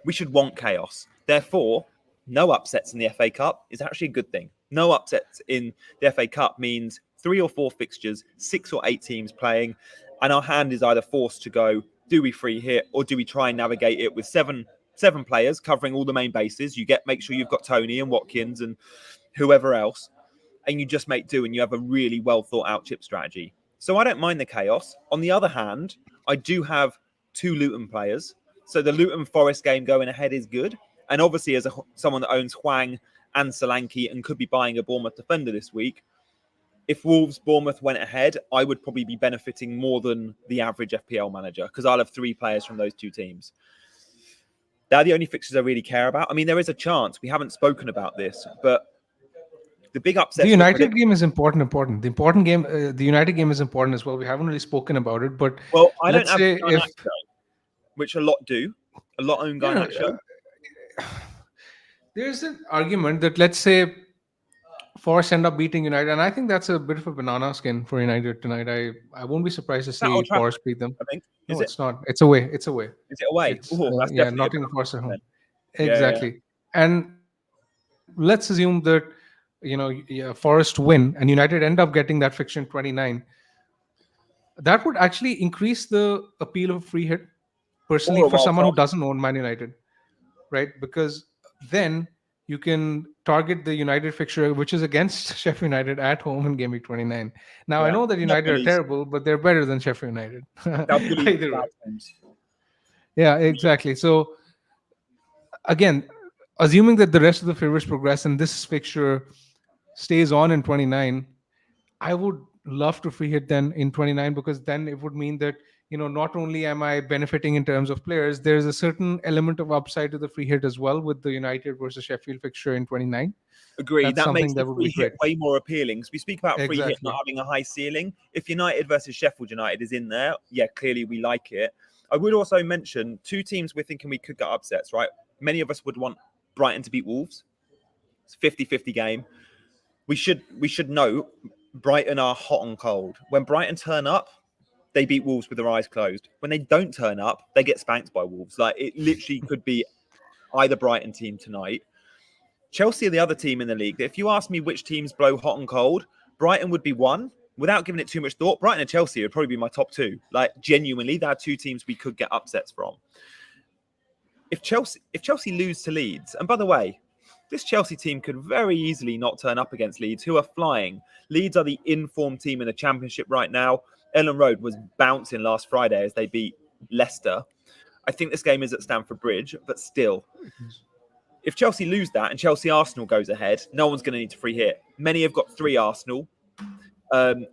We should want chaos. Therefore, no upsets in the FA Cup is actually a good thing. No upsets in the FA Cup means 3 or 4 fixtures, 6 or 8 teams playing, and our hand is either forced to go, do we free hit or do we try and navigate it with seven players covering all the main bases? Make sure you've got Tony and Watkins and whoever else, and you just make do and you have a really well thought out chip strategy. So I don't mind the chaos. On the other hand, I do have 2 Luton players. So the Luton Forest game going ahead is good. And obviously, as someone that owns Hwang and Solanke and could be buying a Bournemouth defender this week, if Bournemouth went ahead, I would probably be benefiting more than the average FPL manager because I'll have 3 players from those 2 teams. They're the only fixtures I really care about. I mean, there is a chance. We haven't spoken about this, but the big upset. The United game is important. The United game is important as well. We haven't really spoken about it, but I don't have which a lot do. A lot own Garnacho. There's an argument that let's say Forest end up beating United, and I think that's a bit of a banana skin for United tonight. I won't be surprised to see Forest beat them. I think. No, it's not. It's away. It's away. Is it away? That's Nottingham Forest at home. Exactly. Yeah. And let's assume that Forest win and United end up getting that fixture in 29. That would actually increase the appeal of free hit personally for someone who doesn't own Man United, right? Because then you can target the United fixture, which is against Sheffield United at home in game week 29. Now, I know that United are terrible, but they're better than Sheffield United. Either way. Yeah, exactly. So, again, assuming that the rest of the favorites progress and this fixture stays on in 29, I would love to free hit then in 29 because then it would mean that not only am I benefiting in terms of players, there's a certain element of upside to the free hit as well with the United versus Sheffield fixture in 29. Agreed. That makes the free hit way more appealing. Because we speak about free hit not having a high ceiling. If United versus Sheffield United is in there, clearly we like it. I would also mention 2 teams we're thinking we could get upsets, right? Many of us would want Brighton to beat Wolves. It's a 50-50 game. We should know Brighton are hot and cold. When Brighton turn up, they beat Wolves with their eyes closed. When they don't turn up, they get spanked by Wolves. Like, it literally could be either Brighton team tonight. Chelsea are the other team in the league. If you ask me which teams blow hot and cold, Brighton would be one. Without giving it too much thought, Brighton and Chelsea would probably be my top 2. Like, genuinely, there are 2 teams we could get upsets from. If Chelsea lose to Leeds, and by the way, this Chelsea team could very easily not turn up against Leeds, who are flying. Leeds are the informed team in the Championship right now. Ellen Road was bouncing last Friday as they beat Leicester. I think this game is at Stamford Bridge, but still. If Chelsea lose that and Chelsea-Arsenal goes ahead, no one's going to need to free hit. Many have got 3 Arsenal and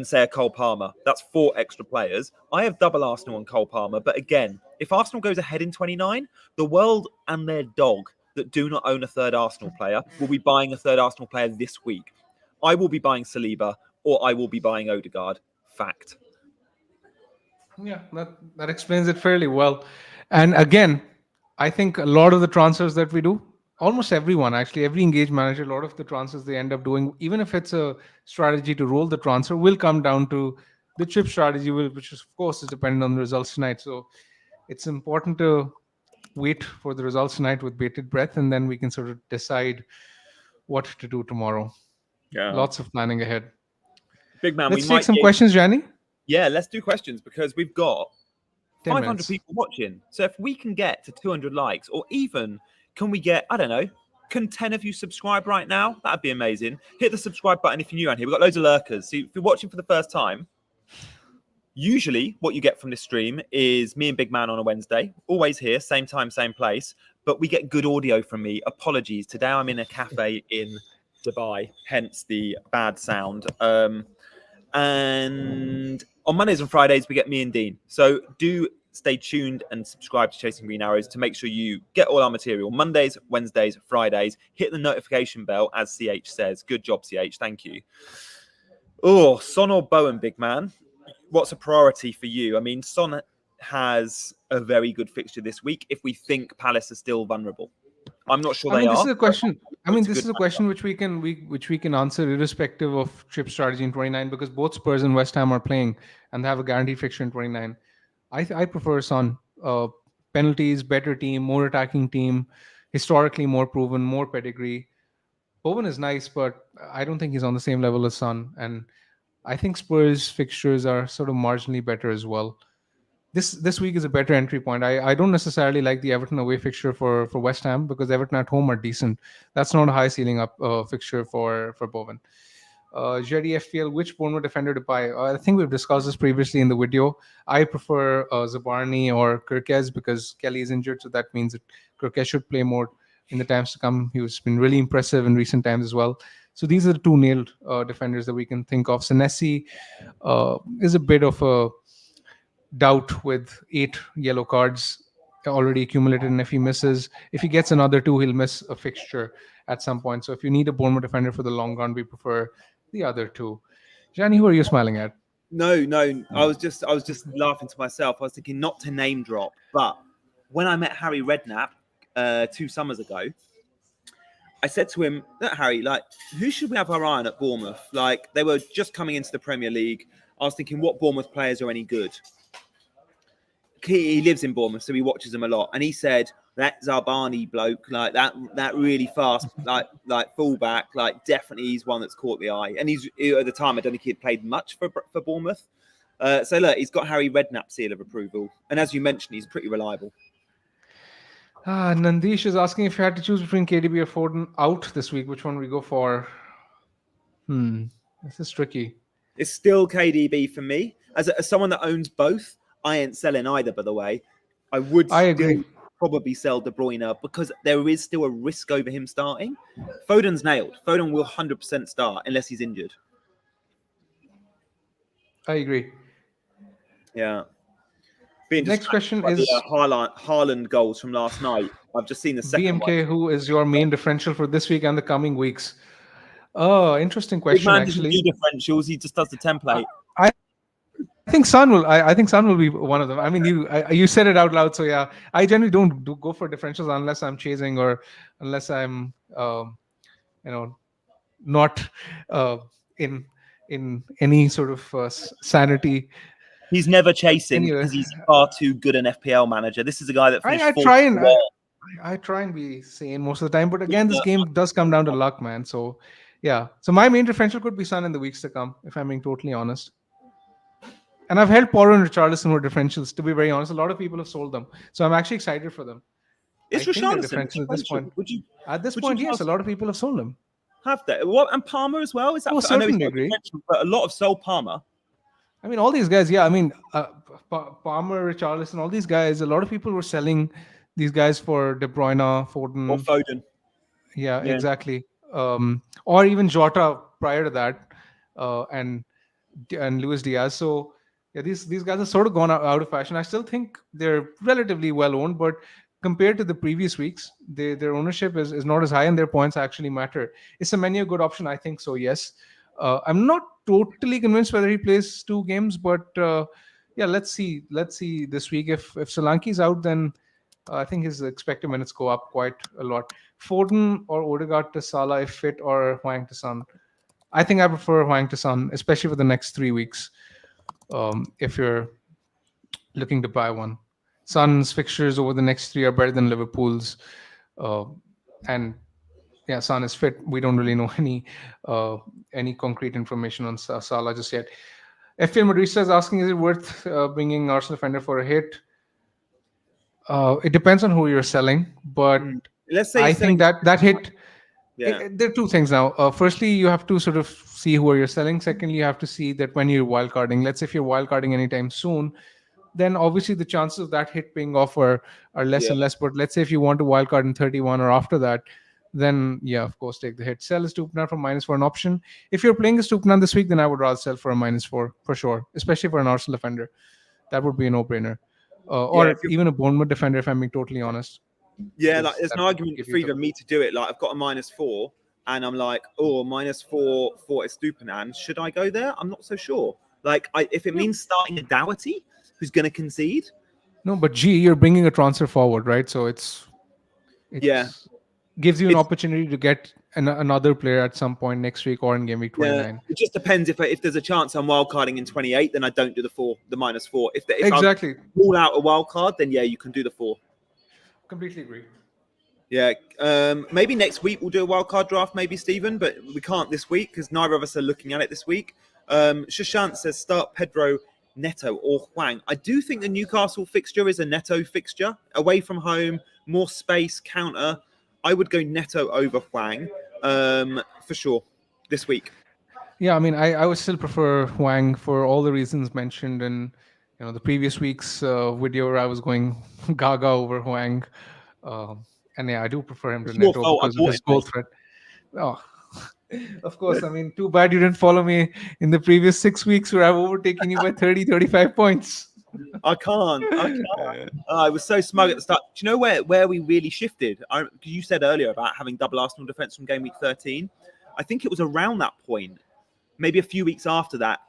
say a Cole Palmer. That's 4 extra players. I have double Arsenal and Cole Palmer, but again, if Arsenal goes ahead in 29, the world and their dog that do not own a 3rd Arsenal player will be buying a 3rd Arsenal player this week. I will be buying Saliba or I will be buying Odegaard. Fact. Yeah, that explains it fairly well. And again, I think a lot of the transfers that we do, almost everyone, actually, every engaged manager, a lot of the transfers they end up doing, even if it's a strategy to roll the transfer, will come down to the chip strategy, which of course is dependent on the results tonight. So it's important to wait for the results tonight with bated breath, and then we can sort of decide what to do tomorrow. Yeah. Lots of planning ahead. Big man, let's take some questions, Gianni. Yeah, let's do questions because we've got 500 people watching. So if we can get to 200 likes, or even can we get, I don't know, can 10 of you subscribe right now? That'd be amazing. Hit the subscribe button if you're new around here. We've got loads of lurkers. So if you're watching for the first time, usually what you get from this stream is me and Big Man on a Wednesday. Always here, same time, same place. But we get good audio from me. Apologies. Today I'm in a cafe in Dubai, hence the bad sound. And on Mondays and Fridays, we get me and Dean. So do stay tuned and subscribe to Chasing Green Arrows to make sure you get all our material. Mondays, Wednesdays, Fridays. Hit the notification bell, as CH says. Good job, CH. Thank you. Oh, Son or Bowen, Big Man? What's a priority for you? I mean, Son has a very good fixture this week if we think Palace are still vulnerable. I'm not sure they are. This is a question. This is a question which we can answer irrespective of chip strategy in 29 because both Spurs and West Ham are playing and they have a guaranteed fixture in 29. I prefer Son. Penalties, better team, more attacking team, historically more proven, more pedigree. Bowen is nice, but I don't think he's on the same level as Son. And I think Spurs fixtures are sort of marginally better as well. This week is a better entry point. I don't necessarily like the Everton away fixture for West Ham because Everton at home are decent. That's not a high ceiling up fixture for Bowen. Jerry FPL, which Bournemouth defender to buy? I think we've discussed this previously in the video. I prefer Zabarni or Kirkez because Kelly is injured, so that means that Kirkez should play more in the times to come. He's been really impressive in recent times as well. So these are the two nailed defenders that we can think of. Senesi is a bit of a doubt with 8 yellow cards already accumulated, and if he gets another 2, he'll miss a fixture at some point. So if you need a Bournemouth defender for the long run, we prefer the other 2. Gianni, who are you smiling at? No, I was just laughing to myself. I was thinking not to name drop, but when I met Harry Redknapp 2 summers ago, I said to him, "Look, Harry, like, who should we have our eye on at Bournemouth? Like, they were just coming into the Premier League. I was thinking, what Bournemouth players are any good?" He lives in Bournemouth, so he watches them a lot. And he said, that Zarbani bloke, like that really fast, like fullback, like definitely he's one that's caught the eye. And he's at the time, I don't think he had played much for Bournemouth. So look, he's got Harry Redknapp's seal of approval. And as you mentioned, he's pretty reliable. Nandish is asking if you had to choose between KDB or Foden out this week, which one we go for? This is tricky. It's still KDB for me. As someone that owns both, I ain't selling either, by the way. I agree. Probably sell De Bruyne because there is still a risk over him starting. Foden's nailed. Foden will 100% start unless he's injured. I agree. Yeah. Next question is Haaland goals from last night. I've just seen the second BMK, one. who is your main differential for this week and the coming weeks? Oh, interesting question. Bigman actually, doesn't do differentials. He just does the template. I think Son will. I think Son will be one of them. I mean, you said it out loud, so yeah. I generally don't go for differentials unless I'm chasing or unless I'm, not in any sort of sanity. He's never chasing because he's far too good an FPL manager. This is a guy that finished I try and be sane most of the time, but again, this game does come down to luck, man. So yeah. So my main differential could be Son in the weeks to come, if I'm being totally honest. And I've held Porro and Richarlison for differentials. To be very honest, a lot of people have sold them, so I'm actually excited for them. Is Richarlison at this point? At this point, yes, a lot of people have sold them. Have they? What, and Palmer as well? Is that? To a certain degree, but a lot of sold Palmer. I mean, all these guys. Yeah, I mean, Palmer, Richarlison, all these guys. A lot of people were selling these guys for De Bruyne, Foden, or Foden. Yeah, exactly. Or even Jota prior to that, and Luis Diaz. So yeah, these guys are sort of gone out of fashion. I still think they're relatively well owned, but compared to the previous weeks, their ownership is not as high, and their points actually matter. Is Semenyo a good option? I think so. Yes. I'm not totally convinced whether he plays 2 games, but yeah, let's see. Let's see this week. If Solanke's out, then I think his expected minutes go up quite a lot. Foden or Odegaard to Salah if fit, or Hwang to Son. I think I prefer Hwang to Son, especially for the next 3 weeks. If you're looking to buy one, Son's fixtures over the next 3 are better than Liverpool's, and yeah, Son is fit. We don't really know any concrete information on Salah just yet. FPL Madrista is asking, is it worth bringing Arsenal defender for a hit? It depends on who you're selling, but let's say I think that hit. Yeah. There are 2 things now. Firstly, you have to sort of see who you're selling. Secondly, you have to see that when you're wildcarding, let's say if you're wildcarding anytime soon, then obviously the chances of that hit paying off are less and less. But let's say if you want to wildcard in 31 or after that, then yeah, of course, take the hit. Sell a Stupinan for -4 an option. If you're playing a Stupinan this week, then I would rather sell for a -4 for sure, especially for an Arsenal defender. That would be a no-brainer. Or even a Bournemouth defender, if I'm being totally honest. Yeah, like there's an argument for even me to do it. Like I've got a -4, and I'm like, oh, -4 for Estupinan. Should I go there? I'm not so sure. Like, if it means starting a Dougherty, who's going to concede. No, but you're bringing a transfer forward, right? So it's gives you an opportunity to get another player at some point next week or in game week 29. Yeah, it just depends. If there's a chance I'm wildcarding in 28, then I don't do the -4. If exactly I rule out a wildcard, then yeah, you can do the 4. Completely agree. Yeah, maybe next week we'll do a wildcard draft, maybe, Stephen, but we can't this week because neither of us are looking at it this week. Shashant says start Pedro, Neto, or Hwang. I do think the Newcastle fixture is a Neto fixture. Away from home, more space, counter. I would go Neto over Hwang for sure this week. Yeah, I mean, I would still prefer Huang for all the reasons mentioned in the previous week's video where I was going Gaga over Huang, and yeah, I do prefer him to It's your Neto fault. I because of bought his it, goal mate. threat. Oh, of course. I mean, too bad you didn't follow me in the previous 6 weeks where I've overtaken you by 30, 35 points. I can't. I was so smug at the start. Do you know where we really shifted? You said earlier about having double Arsenal defence from game week 13. I think it was around that point, maybe a few weeks after that.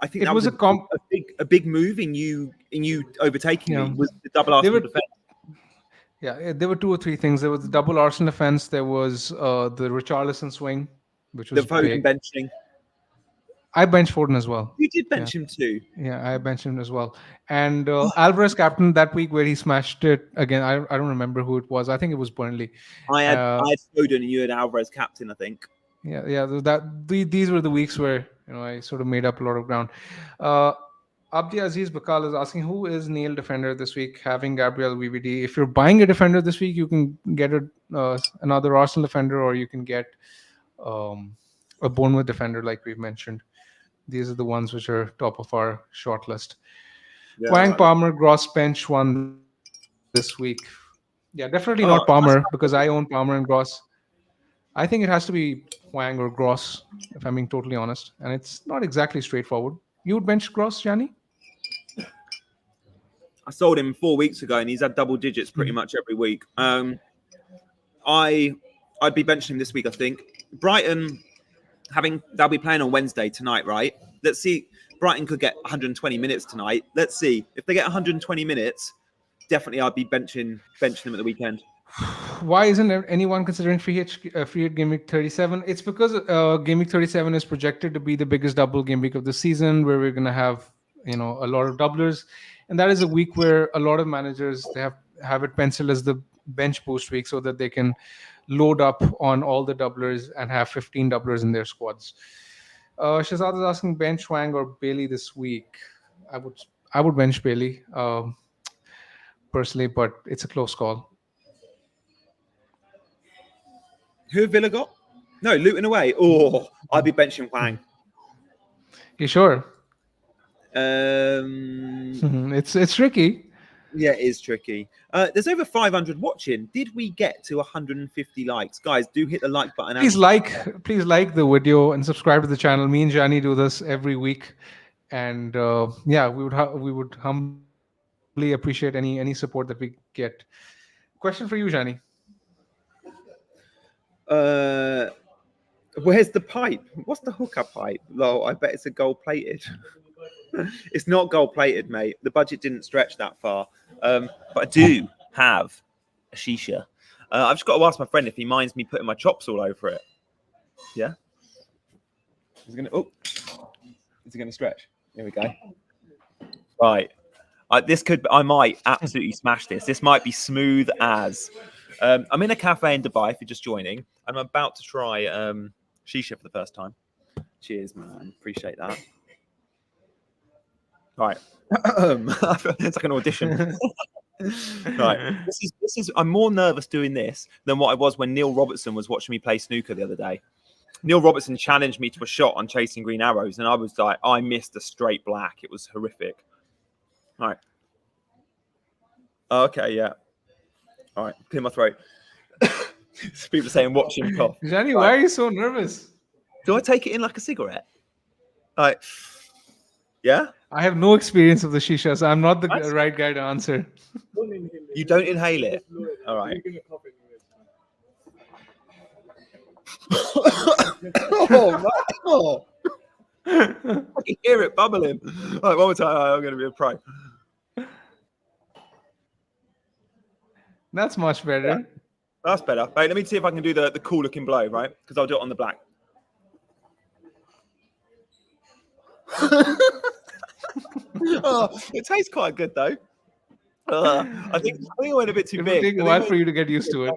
I think It that was was a big move in you overtaking me was the double There Arsenal were defence. there were 2 or 3 things. There was the double Arsenal offense. There was the Richarlison swing, which The was Foden big. benching. I benched Foden as well. You did bench him too. Yeah, I benched him as well. And Alvarez captain that week where he smashed it again. I don't remember who it was. I think it was Burnley. I had Foden and you had Alvarez captain, I think. Yeah. These were the weeks where I sort of made up a lot of ground. Abdi Aziz Bakal is asking who is Neil defender this week, having Gabriel VVD. If you're buying a defender this week, you can get another Arsenal defender, or you can get a Bournemouth defender, like we've mentioned. These are the ones which are top of our short list. Yeah, Wang, Palmer, Gross, bench one this week. Yeah, definitely not Palmer because I own Palmer and Gross. I think it has to be Wang or Gross, if I'm being totally honest. And it's not exactly straightforward. You would bench Gross, Gianni? I sold him 4 weeks ago and he's had double digits pretty much every week. I'd be benching him this week, I think. Brighton, they'll be playing on Wednesday tonight, right? Let's see. Brighton could get 120 minutes tonight. Let's see. If they get 120 minutes, definitely I'd be benching them at the weekend. Why isn't anyone considering free hit game week 37? It's because game week 37 is projected to be the biggest double game week of the season, where we're going to have a lot of doublers, and that is a week where a lot of managers they have it penciled as the bench boost week so that they can load up on all the doublers and have 15 doublers in their squads. Shazad is asking bench Wang or Bailey this week. I would bench Bailey personally, but it's a close call. Who have Villa got? No, Luton away. Oh, I'd be benching Wang. You sure? It's tricky. Yeah, it is tricky. There's over 500 watching. Did we get to 150 likes? Guys, do hit the like button. Please like the video and subscribe to the channel. Me and Gianni do this every week, and we would humbly appreciate any support that we get. Question for you, Gianni. Where's the pipe? What's the hookup pipe? Lol, I bet it's a gold plated. It's not gold plated, mate. The budget didn't stretch that far. But I do have a shisha. I've just got to ask my friend if he minds me putting my chops all over it. Yeah. Is it gonna stretch? Here we go. Right. I might absolutely smash this. This might be smooth as. I'm in a cafe in Dubai if you're just joining. I'm about to try shisha for the first time. Cheers, man. Appreciate that. Right. It's like an audition. Right. This is. I'm more nervous doing this than what I was when Neil Robertson was watching me play snooker the other day. Neil Robertson challenged me to a shot on chasing green arrows, and I was like, I missed a straight black. It was horrific. All right. Okay, yeah. All right, clear my throat. People saying, watch him cough. Gianni, why are you so nervous? Do I take it in like a cigarette? Like, yeah? I have no experience of the shisha, so I'm not the right guy to answer. You don't inhale it? All right. Oh. I can hear it bubbling. All right, one more time. I'm going to be a pro. That's much better. Yeah, that's better. Right, let me see if I can do the cool looking blow, right? Because I'll do it on the black. Oh, it tastes quite good though. I think I went a bit too It will big. take a while for you to get used to it.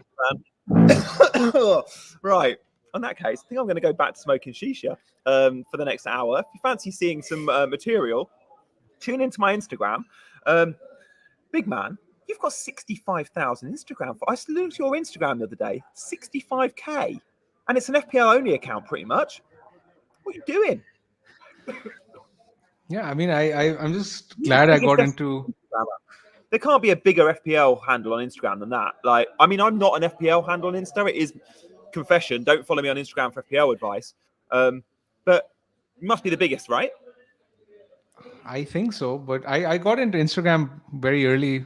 Right. In that case, I think I'm going to go back to smoking shisha for the next hour. If you fancy seeing some material, tune into my Instagram. Big man, you've got 65,000 Instagram. I looked at your Instagram the other day, 65k, and it's an FPL only account, pretty much. What are you doing? Yeah, I mean, I'm just glad I got into. There can't be a bigger FPL handle on Instagram than that. Like, I mean, I'm not an FPL handle on Insta. It is confession. Don't follow me on Instagram for FPL advice. But it must be the biggest, right? I think so, but I got into Instagram very early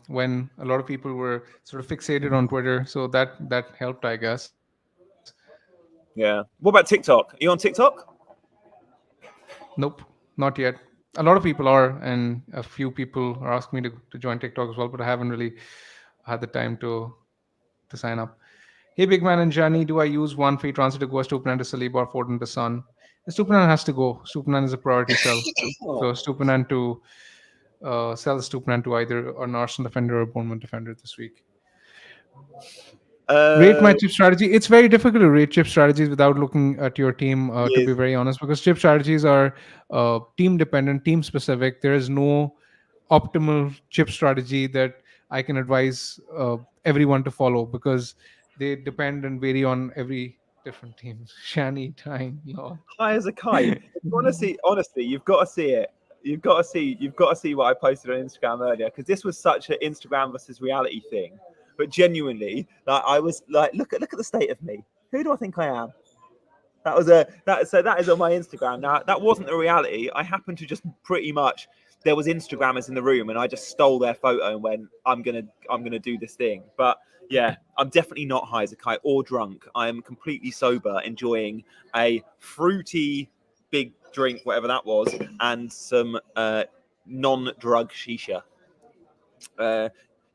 when a lot of people were sort of fixated on Twitter, so that helped, I guess. Yeah. What about TikTok? Are you on TikTok? Nope, not yet. A lot of people are, and a few people are asking me to join TikTok as well, but I haven't really had the time to sign up. Hey, Bigman and Gianni, do I use one free transfer to go Stupinan to Saliba or Foden to Son? Stupinan has to go. Stupinan is a priority sell. So Stupinan to sell Stupinan to either an Arsenal defender or a Bournemouth defender this week. Rate my chip strategy. It's very difficult to rate chip strategies without looking at your team, to be very honest, because chip strategies are team dependent, team specific. There is no optimal chip strategy that I can advise everyone to follow because they depend and vary on every different team. Shani, time, lol. High as a kite. Honestly, you've got to see it. You've got to see what I posted on Instagram earlier because this was such an Instagram versus reality thing. But genuinely, like I was like, look at the state of me. Who do I think I am? That is on my Instagram. Now that wasn't the reality. I happened to just pretty much there was Instagrammers in the room and I just stole their photo and went, I'm gonna do this thing. But yeah, I'm definitely not high as a kite or drunk. I am completely sober, enjoying a fruity big drink, whatever that was, and some non-drug shisha.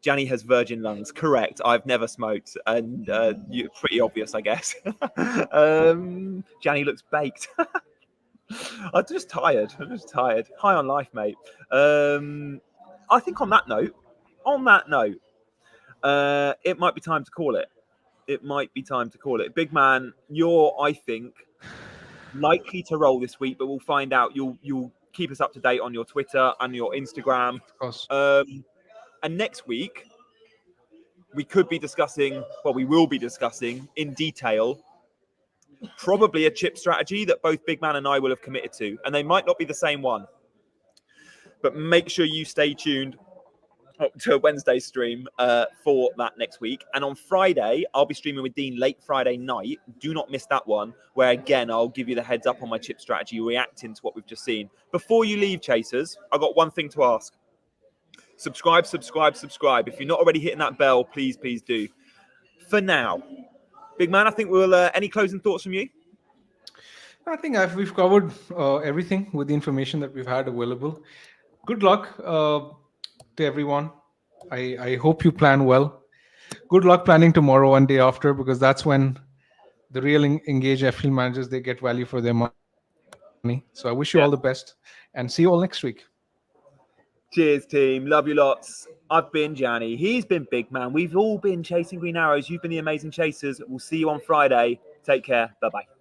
Gianni has virgin lungs. Correct. I've never smoked, and pretty obvious, I guess. Gianni looks baked. I'm just tired. High on life, mate. I think on that note, it might be time to call it. Big man, you're, I think, likely to roll this week, but we'll find out. You'll keep us up to date on your Twitter and your Instagram. Of course. And next week, we could be discussing, well, we will be discussing in detail, probably a chip strategy that both Big Man and I will have committed to. And they might not be the same one. But make sure you stay tuned to Wednesday's stream for that next week. And on Friday, I'll be streaming with Dean late Friday night. Do not miss that one, where again, I'll give you the heads up on my chip strategy, reacting to what we've just seen. Before you leave, Chasers, I've got one thing to ask. Subscribe. If you're not already hitting that bell, please do. For now, Big Man, I think we'll. Any closing thoughts from you? I think we've covered everything with the information that we've had available. Good luck to everyone. I hope you plan well. Good luck planning tomorrow and day after because that's when the real engaged FPL managers, they get value for their money. So I wish you all the best and see you all next week. Cheers, team. Love you lots. I've been Gianni. He's been Big Man. We've all been chasing green arrows. You've been the amazing chasers. We'll see you on Friday. Take care. Bye-bye.